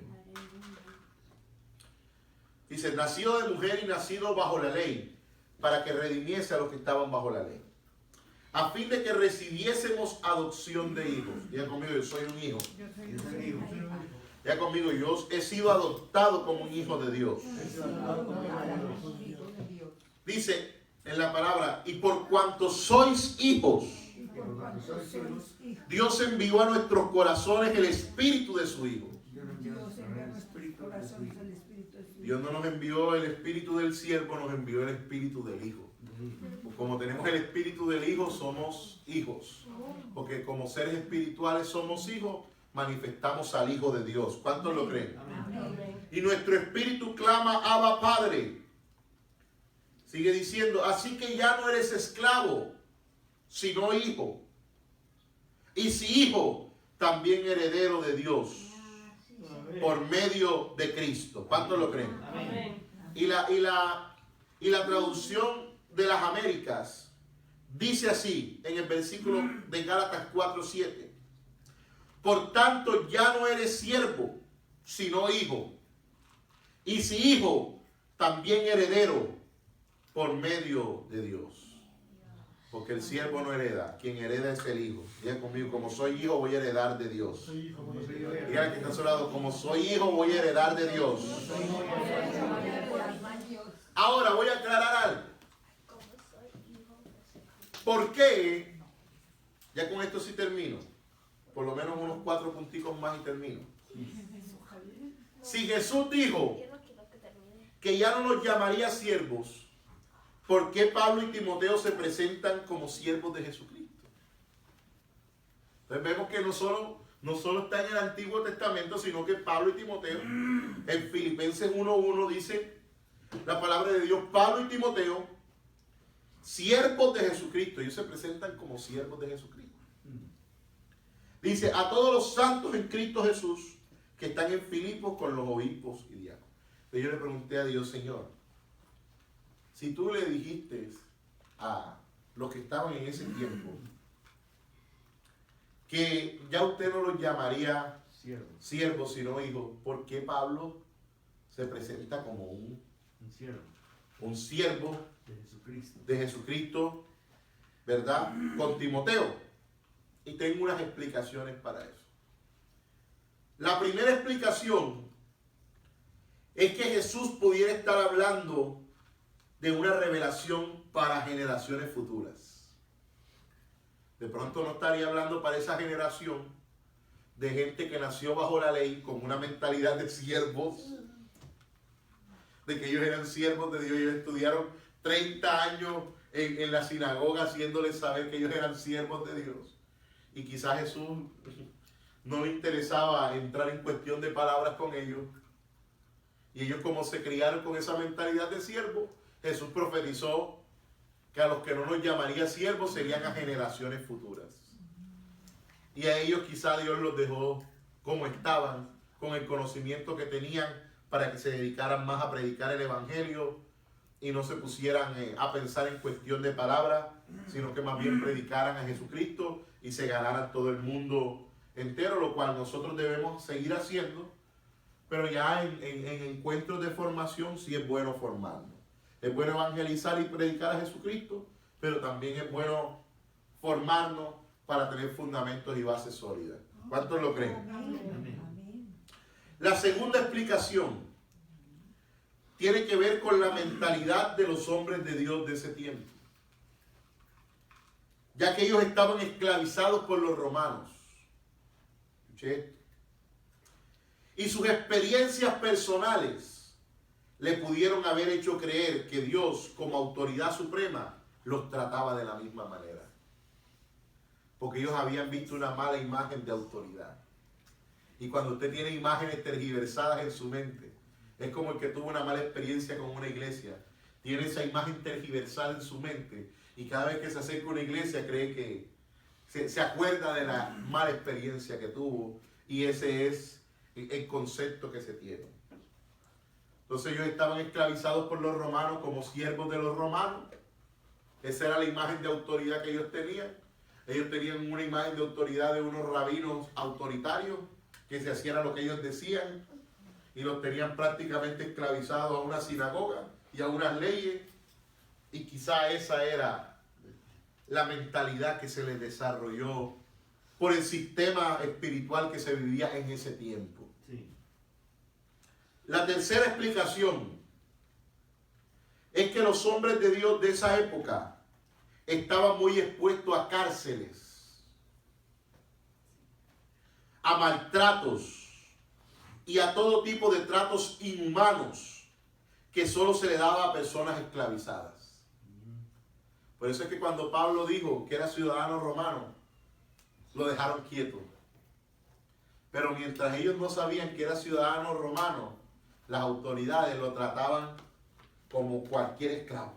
Dice, nacido de mujer y nacido bajo la ley, para que redimiese a los que estaban bajo la ley, a fin de que recibiésemos adopción de hijos. Diga conmigo, yo soy un hijo. Yo soy un hijo. Diga conmigo, yo he sido adoptado como un hijo de Dios. Dice en la palabra, y por cuanto sois hijos, Dios envió a nuestros corazones el espíritu de su Hijo. Dios no nos envió el espíritu del siervo, nos envió el espíritu del Hijo. Como tenemos el espíritu del Hijo, somos hijos. Porque como seres espirituales somos hijos, manifestamos al Hijo de Dios. ¿Cuántos lo creen? Amén. Y nuestro espíritu clama, Abba Padre. Sigue diciendo, así que ya no eres esclavo, sino hijo. Y si hijo, también heredero de Dios por medio de Cristo. ¿Cuántos lo creen? Amén. Y la traducción de las Américas dice así en el versículo de Gálatas 4:7. Por tanto, ya no eres siervo, sino hijo. Y si hijo, también heredero por medio de Dios. Porque el siervo no hereda, quien hereda es el hijo. Diga conmigo, como soy hijo voy a heredar de Dios. Diga que está a su lado, como soy hijo voy a heredar de Dios. Ahora voy a aclarar algo. ¿Por qué? Ya con esto sí termino. Por lo menos unos 4 punticos más y termino. Si Jesús dijo que ya no nos llamaría siervos, ¿por qué Pablo y Timoteo se presentan como siervos de Jesucristo? Entonces vemos que no solo está en el Antiguo Testamento, sino que Pablo y Timoteo, en Filipenses 1:1 dice la palabra de Dios, Pablo y Timoteo, siervos de Jesucristo. Ellos se presentan como siervos de Jesucristo. Dice, a todos los santos en Cristo Jesús que están en Filipos con los obispos y diáconos. Entonces yo le pregunté a Dios, Señor, si tú le dijiste a los que estaban en ese tiempo que ya usted no los llamaría siervos sino hijos, ¿por qué Pablo se presenta como un siervo de Jesucristo, ¿verdad? Con Timoteo. Y tengo unas explicaciones para eso. La primera explicación es que Jesús pudiera estar hablando de una revelación para generaciones futuras. De pronto no estaría hablando para esa generación de gente que nació bajo la ley con una mentalidad de siervos, de que ellos eran siervos de Dios. Ellos estudiaron 30 años en la sinagoga haciéndoles saber que ellos eran siervos de Dios. Y quizás Jesús no le interesaba entrar en cuestión de palabras con ellos. Y ellos, como se criaron con esa mentalidad de siervo, Jesús profetizó que a los que no nos llamaría siervos serían a generaciones futuras. Y a ellos quizás Dios los dejó como estaban, con el conocimiento que tenían, para que se dedicaran más a predicar el Evangelio y no se pusieran a pensar en cuestión de palabras, sino que más bien predicaran a Jesucristo y se ganaran todo el mundo entero, lo cual nosotros debemos seguir haciendo, pero ya en encuentros de formación sí es bueno formarnos. Es bueno evangelizar y predicar a Jesucristo, pero también es bueno formarnos para tener fundamentos y bases sólidas. ¿Cuántos lo creen? La segunda explicación tiene que ver con la mentalidad de los hombres de Dios de ese tiempo, ya que ellos estaban esclavizados por los romanos. ¿Escuché esto? Y sus experiencias personales le pudieron haber hecho creer que Dios, como autoridad suprema, los trataba de la misma manera, porque ellos habían visto una mala imagen de autoridad. Y cuando usted tiene imágenes tergiversadas en su mente, es como el que tuvo una mala experiencia con una iglesia. Tiene esa imagen tergiversada en su mente y cada vez que se acerca a una iglesia cree que se acuerda de la mala experiencia que tuvo, y ese es el concepto que se tiene. Entonces ellos estaban esclavizados por los romanos como siervos de los romanos. Esa era la imagen de autoridad que ellos tenían. Ellos tenían una imagen de autoridad de unos rabinos autoritarios que se hacían lo que ellos decían, y los tenían prácticamente esclavizados a una sinagoga y a unas leyes, y quizá esa era la mentalidad que se les desarrolló por el sistema espiritual que se vivía en ese tiempo. Sí. La tercera explicación es que los hombres de Dios de esa época estaban muy expuestos a cárceles, a maltratos y a todo tipo de tratos inhumanos que solo se le daba a personas esclavizadas. Por eso es que cuando Pablo dijo que era ciudadano romano, lo dejaron quieto. Pero mientras ellos no sabían que era ciudadano romano, las autoridades lo trataban como cualquier esclavo.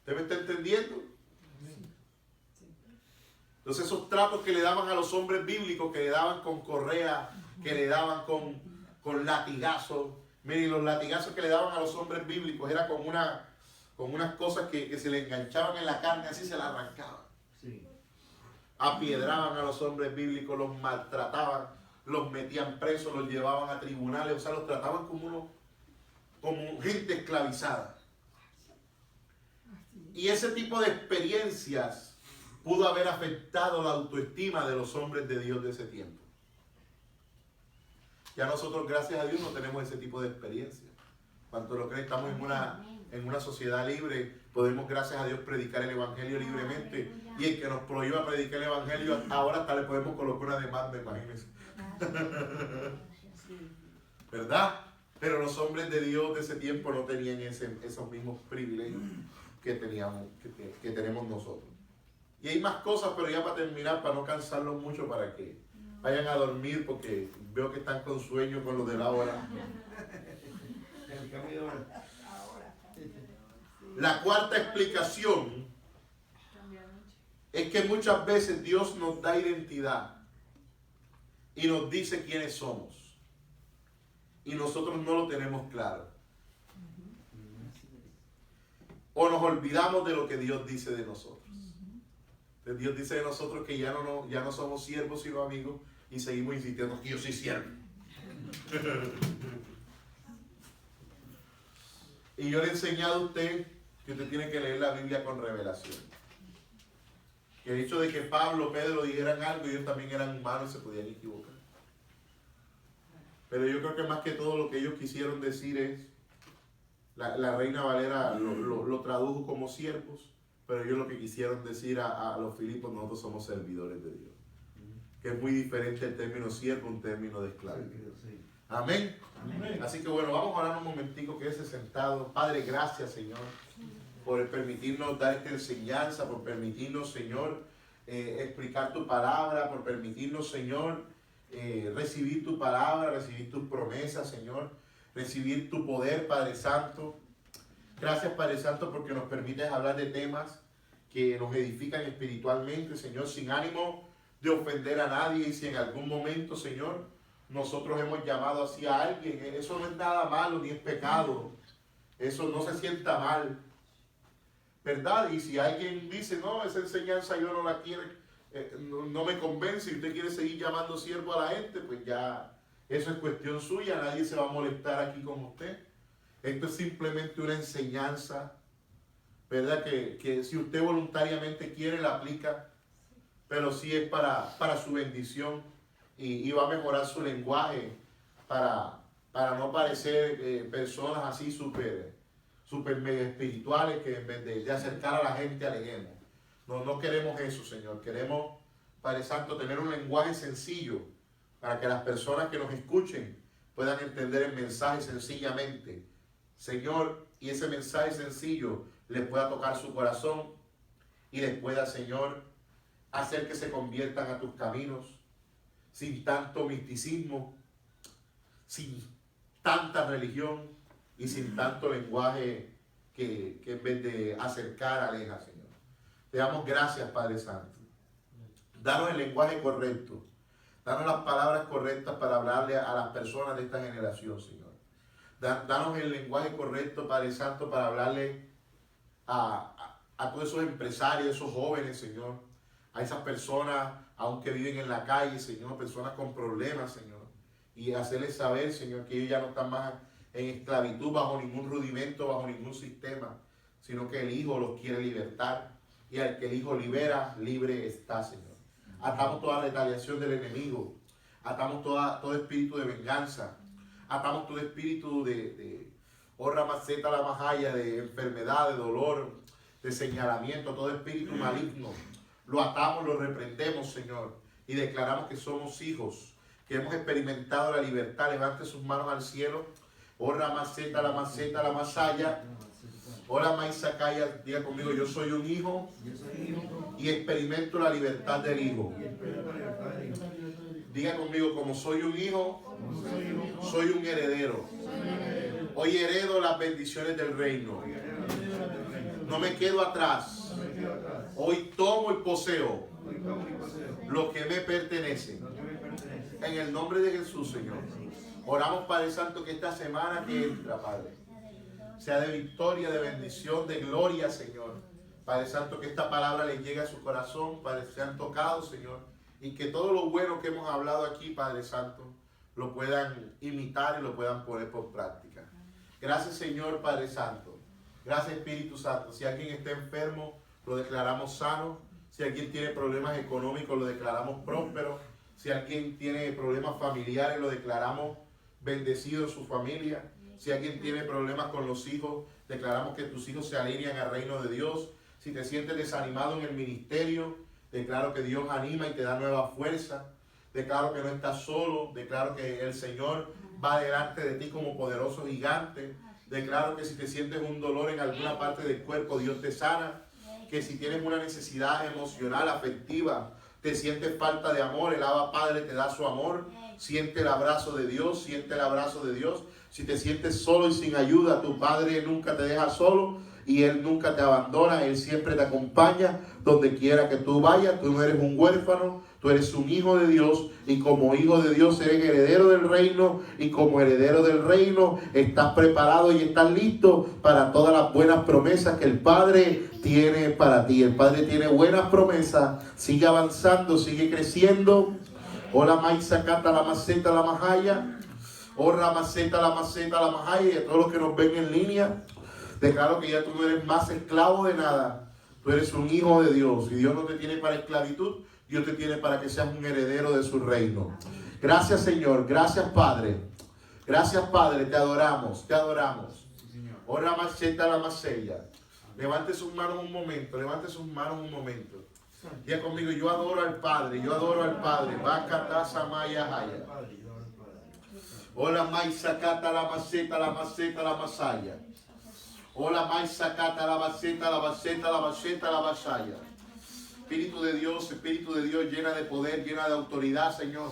¿Usted me está entendiendo? Entonces esos tratos que le daban a los hombres bíblicos, que le daban con correa, que le daban con latigazos. Miren, los latigazos que le daban a los hombres bíblicos era con unas cosas que se le enganchaban en la carne, así se la arrancaban. Sí. Apiedraban a los hombres bíblicos, los maltrataban, los metían presos, los llevaban a tribunales, o sea, los trataban como gente esclavizada. Y ese tipo de experiencias pudo haber afectado la autoestima de los hombres de Dios de ese tiempo. Ya nosotros, gracias a Dios, no tenemos ese tipo de experiencia. Cuando lo creen, estamos en una sociedad libre, podemos, gracias a Dios, predicar el Evangelio libremente. Y el que nos prohíba predicar el Evangelio, ahora hasta le podemos colocar una demanda, imagínense. ¿Verdad? Pero los hombres de Dios de ese tiempo no tenían esos mismos privilegios que tenemos nosotros. Y hay más cosas, pero ya para terminar, para no cansarlos mucho, para que vayan a dormir, porque veo que están con sueño con lo de la hora. El cambio de hora. La cuarta explicación es que muchas veces Dios nos da identidad y nos dice quiénes somos. Y nosotros no lo tenemos claro. O nos olvidamos de lo que Dios dice de nosotros. Dios dice de nosotros que ya no somos siervos sino amigos, y seguimos insistiendo que yo soy siervo. Y yo le he enseñado a usted que usted tiene que leer la Biblia con revelación. Que el hecho de que Pablo, Pedro dijeran algo, ellos también eran humanos y se podían equivocar. Pero yo creo que más que todo lo que ellos quisieron decir es, la Reina Valera lo tradujo como siervos, pero ellos lo que quisieron decir a los filipos, nosotros somos servidores de Dios. Que es muy diferente el término siervo, un término de esclavo. Sí. Amén. Amén. Así que bueno, vamos a orar un momentico, quédese sentado. Padre, gracias, Señor, por permitirnos dar esta enseñanza, por permitirnos, Señor, explicar tu palabra, por permitirnos, Señor, recibir tu palabra, recibir tus promesas, Señor, recibir tu poder, Padre Santo. Gracias, Padre Santo, porque nos permites hablar de temas que nos edifican espiritualmente, Señor, sin ánimo de ofender a nadie. Y si en algún momento, Señor, nosotros hemos llamado así a alguien, eso no es nada malo ni es pecado. Eso no se sienta mal, ¿verdad? Y si alguien dice, no, esa enseñanza yo no la quiero, no me convence, y usted quiere seguir llamando siervo a la gente, pues ya eso es cuestión suya, nadie se va a molestar aquí con usted. Esto es simplemente una enseñanza, ¿verdad? Que si usted voluntariamente quiere, la aplica, pero sí es para su bendición, y va a mejorar su lenguaje para no parecer personas así súper mega espirituales, que en vez de acercar a la gente alejemos. No queremos eso, Señor. Queremos, Padre Santo, tener un lenguaje sencillo para que las personas que nos escuchen puedan entender el mensaje sencillamente, Señor, y ese mensaje sencillo les pueda tocar su corazón y les pueda, Señor, hacer que se conviertan a tus caminos sin tanto misticismo, sin tanta religión y sin tanto lenguaje que en vez de acercar, aleja, Señor. Te damos gracias, Padre Santo. Danos el lenguaje correcto. Danos las palabras correctas para hablarle a las personas de esta generación, Señor. Danos el lenguaje correcto, Padre Santo, para hablarle a todos esos empresarios, esos jóvenes, Señor. A esas personas, aunque viven en la calle, Señor, personas con problemas, Señor. Y hacerles saber, Señor, que ellos ya no están más en esclavitud bajo ningún rudimento, bajo ningún sistema, sino que el Hijo los quiere libertar. Y al que el Hijo libera, libre está, Señor. Atamos toda retaliación del enemigo. Atamos todo espíritu de venganza. Atamos todo espíritu de maceta la majaya, de enfermedad, de dolor, de señalamiento, todo espíritu maligno. Lo atamos, lo reprendemos, Señor, y declaramos que somos hijos, que hemos experimentado la libertad. Levante sus manos al cielo. Ora maceta la masaya. Ora maisacaya. Diga conmigo, yo soy un hijo y experimento la libertad del Hijo. Diga conmigo, como soy un hijo, soy un heredero. Hoy heredo las bendiciones del reino. No me quedo atrás. No me quedo atrás. Hoy tomo y poseo Hoy tomo y poseo lo que me pertenece. lo que me pertenece. En el nombre de Jesús, Señor. Oramos, Padre Santo, que esta semana que entra, Padre, sea de victoria, de bendición, de gloria, Señor. Padre Santo, que esta palabra les llegue a su corazón, Padre, sean tocados, Señor. Y que todo lo bueno que hemos hablado aquí, Padre Santo, lo puedan imitar y lo puedan poner por práctica. Gracias, Señor, Padre Santo. Gracias, Espíritu Santo. Si alguien está enfermo, lo declaramos sano. Si alguien tiene problemas económicos, lo declaramos próspero. Si alguien tiene problemas familiares, lo declaramos bendecido en su familia. Si alguien tiene problemas con los hijos, declaramos que tus hijos se alinean al reino de Dios. Si te sientes desanimado en el ministerio, declaro que Dios anima y te da nueva fuerza. Declaro que no estás solo. Declaro que el Señor va delante de ti como poderoso gigante. Declaro que si te sientes un dolor en alguna parte del cuerpo, Dios te sana. Que si tienes una necesidad emocional, afectiva, te sientes falta de amor, el Abba Padre te da su amor. Siente el abrazo de Dios, siente el abrazo de Dios. Si te sientes solo y sin ayuda, tu Padre nunca te deja solo y Él nunca te abandona. Él siempre te acompaña donde quiera que tú vayas. Tú no eres un huérfano, tú eres un hijo de Dios, y como hijo de Dios eres heredero del reino, y como heredero del reino estás preparado y estás listo para todas las buenas promesas que el Padre tiene para ti. El Padre tiene buenas promesas. Sigue avanzando, sigue creciendo. Hola, Maisa, Cata, la maceta, la majaya. Hola, maceta, la maceta, la majaya. Y a todos los que nos ven en línea, declaro que ya tú no eres más esclavo de nada. Tú eres un hijo de Dios. Y Dios no te tiene para esclavitud. Dios te tiene para que seas un heredero de su reino. Gracias, Señor. Gracias, Padre. Gracias, Padre. Te adoramos. Te adoramos. Hola, maceta, la macella. Levante sus manos un momento. Levante sus manos un momento. Diga conmigo, yo adoro al Padre, yo adoro al Padre. Bacata Maya Haya. Hola, Maisa Cata, la maceta, la maceta, la masaya. Hola, Maisa Cata, la maceta, la maceta, la maceta, la masaya. Espíritu de Dios, llena de poder, llena de autoridad, Señor.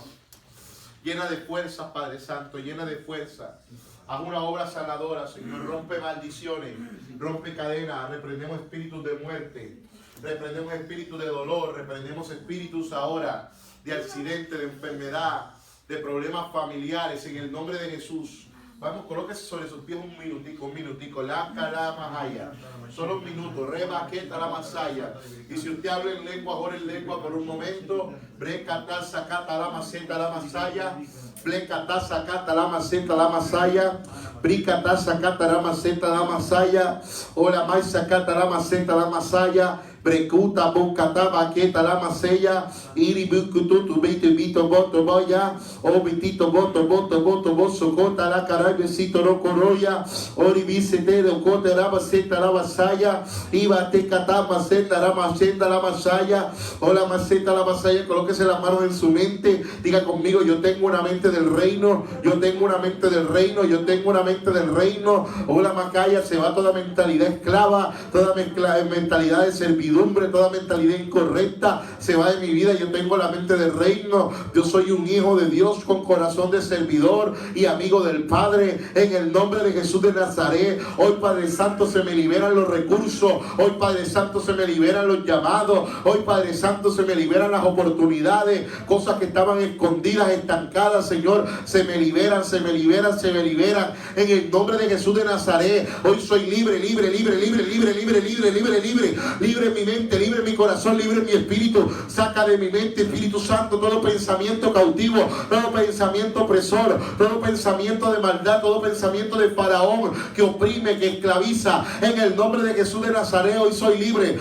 Llena de fuerza, Padre Santo, llena de fuerza. Haz una obra sanadora, Señor. Rompe maldiciones, rompe cadenas, reprendemos espíritus de muerte. Reprendemos espíritus de dolor, reprendemos espíritus ahora de accidente, de enfermedad, de problemas familiares, en el nombre de Jesús. Vamos, colóquese sobre sus pies un minutico. La calamajaya. Solo un minuto. Rebaqueta la masaya. Y si usted habla en lengua, ora en lengua por un momento. Brecata, sacata la maceta, la masaya. Blecata, sacata la maceta, la masaya. Bricata, sacata la maceta, la masaya. Hola, mais sacata la maceta, la masaya. Brecuta, bucata, baqueta, la masella, iri, bucutu, tu bito, boto, boya, o bitito, boto, boso, cota, la caray, besito, roco, roya, ori, bicete, de cote, la maceta, la masaya, iba, te cata, maceta, la masaya, o la maceta, la masaya, colóquese las manos en su mente, diga conmigo, yo tengo una mente del reino, yo tengo una mente del reino, yo tengo una mente del reino, o la macaya, se va toda mentalidad esclava, toda mentalidad de servidumbre, toda mentalidad incorrecta se va de mi vida. Yo tengo la mente del reino. Yo soy un hijo de Dios con corazón de servidor y amigo del Padre, en el nombre de Jesús de Nazaret. Hoy, Padre Santo, se me liberan los recursos. Hoy, Padre Santo, se me liberan los llamados. Hoy, Padre Santo, se me liberan las oportunidades, cosas que estaban escondidas, estancadas, Señor, se me liberan en el nombre de Jesús de Nazaret. Hoy soy libre en mi mente, libre en mi corazón, libre en mi espíritu. Saca de mi mente, Espíritu Santo, todo pensamiento cautivo, todo pensamiento opresor, todo pensamiento de maldad, todo pensamiento de faraón que oprime, que esclaviza. En el nombre de Jesús de Nazaret, hoy soy libre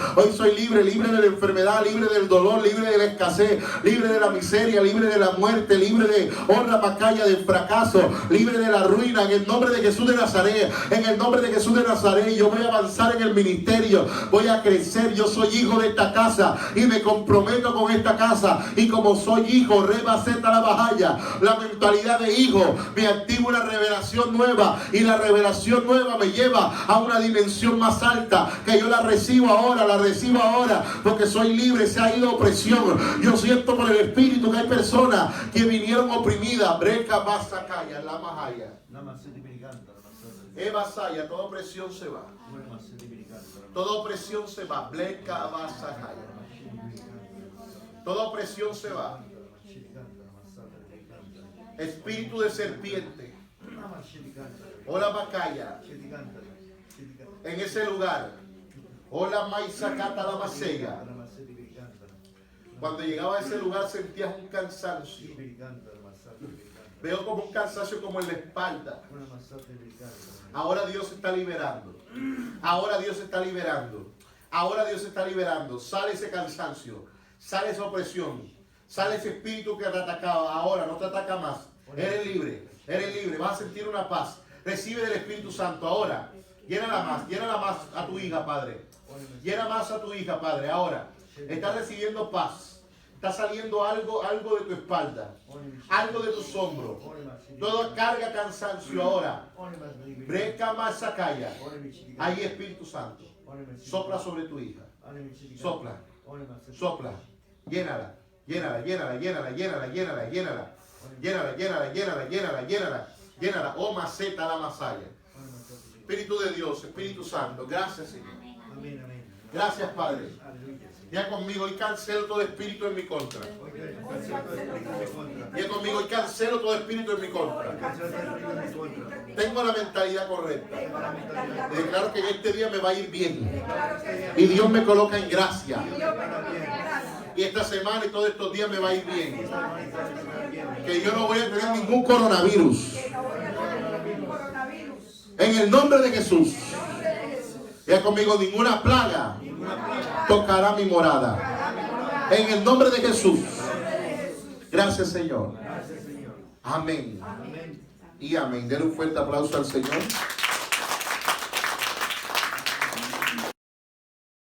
de la enfermedad, libre del dolor, libre de la escasez, libre de la miseria, libre de la muerte, libre de honra, macaya, del fracaso, libre de la ruina. En el nombre de Jesús de Nazaret, en el nombre de Jesús de Nazaret, yo voy a avanzar en el ministerio, voy a crecer. Yo soy hijo de esta casa y me comprometo con esta casa, y como soy hijo, rebaseta la bajaya, la mentalidad de hijo, me activa una revelación nueva, y la revelación nueva me lleva a una dimensión más alta, que yo la recibo ahora, porque soy libre. Se ha ido opresión. Yo siento por el Espíritu que hay personas que vinieron oprimidas. Breca, basa, calla, la majaya. Namasete Piricanta, Eva Saya, toda opresión se va. Namasete Piricanta, Toda opresión se va. Bleca Basajaya. Toda opresión se va. Espíritu de serpiente. Hola Bacaya. En ese lugar. Hola Maisacata la Masella. Cuando llegaba a ese lugar sentías un cansancio. Veo como un cansancio como en la espalda. Ahora Dios está liberando. Ahora Dios está liberando. Ahora Dios está liberando. Sale ese cansancio. Sale esa opresión. Sale ese espíritu que te atacaba. Ahora no te ataca más. Eres libre. Eres libre. Vas a sentir una paz. Recibe del Espíritu Santo. Ahora. Llénala más a tu hija, Padre. Llena más a tu hija, Padre. Ahora. Estás recibiendo paz. Está saliendo algo de tu espalda. Algo de tus hombros. Toda carga, cansancio ahora. Breca más sacaya. Ahí Espíritu Santo. Sopla sobre tu hija. Sopla. Sopla. Llénala. Llénala, llénala, llénala, llénala, llénala, llénala. Llénala, llénala, llénala, llénala, llénala. Llénala. Oh maceta la masaya. Espíritu de Dios, Espíritu Santo. Gracias, Señor. Gracias, Padre. Ya conmigo y cancelo todo espíritu en mi contra. Ya conmigo y cancelo todo espíritu en mi contra. Tengo la mentalidad correcta. Y declaro que este día me va a ir bien. Y Dios me coloca en gracia. Y esta semana y todos estos días me va a ir bien. Que yo no voy a tener ningún coronavirus. En el nombre de Jesús. Ya conmigo ninguna plaga tocará mi morada. En el nombre de Jesús. Gracias, Señor. Amén. Y amén. Denle un fuerte aplauso al Señor.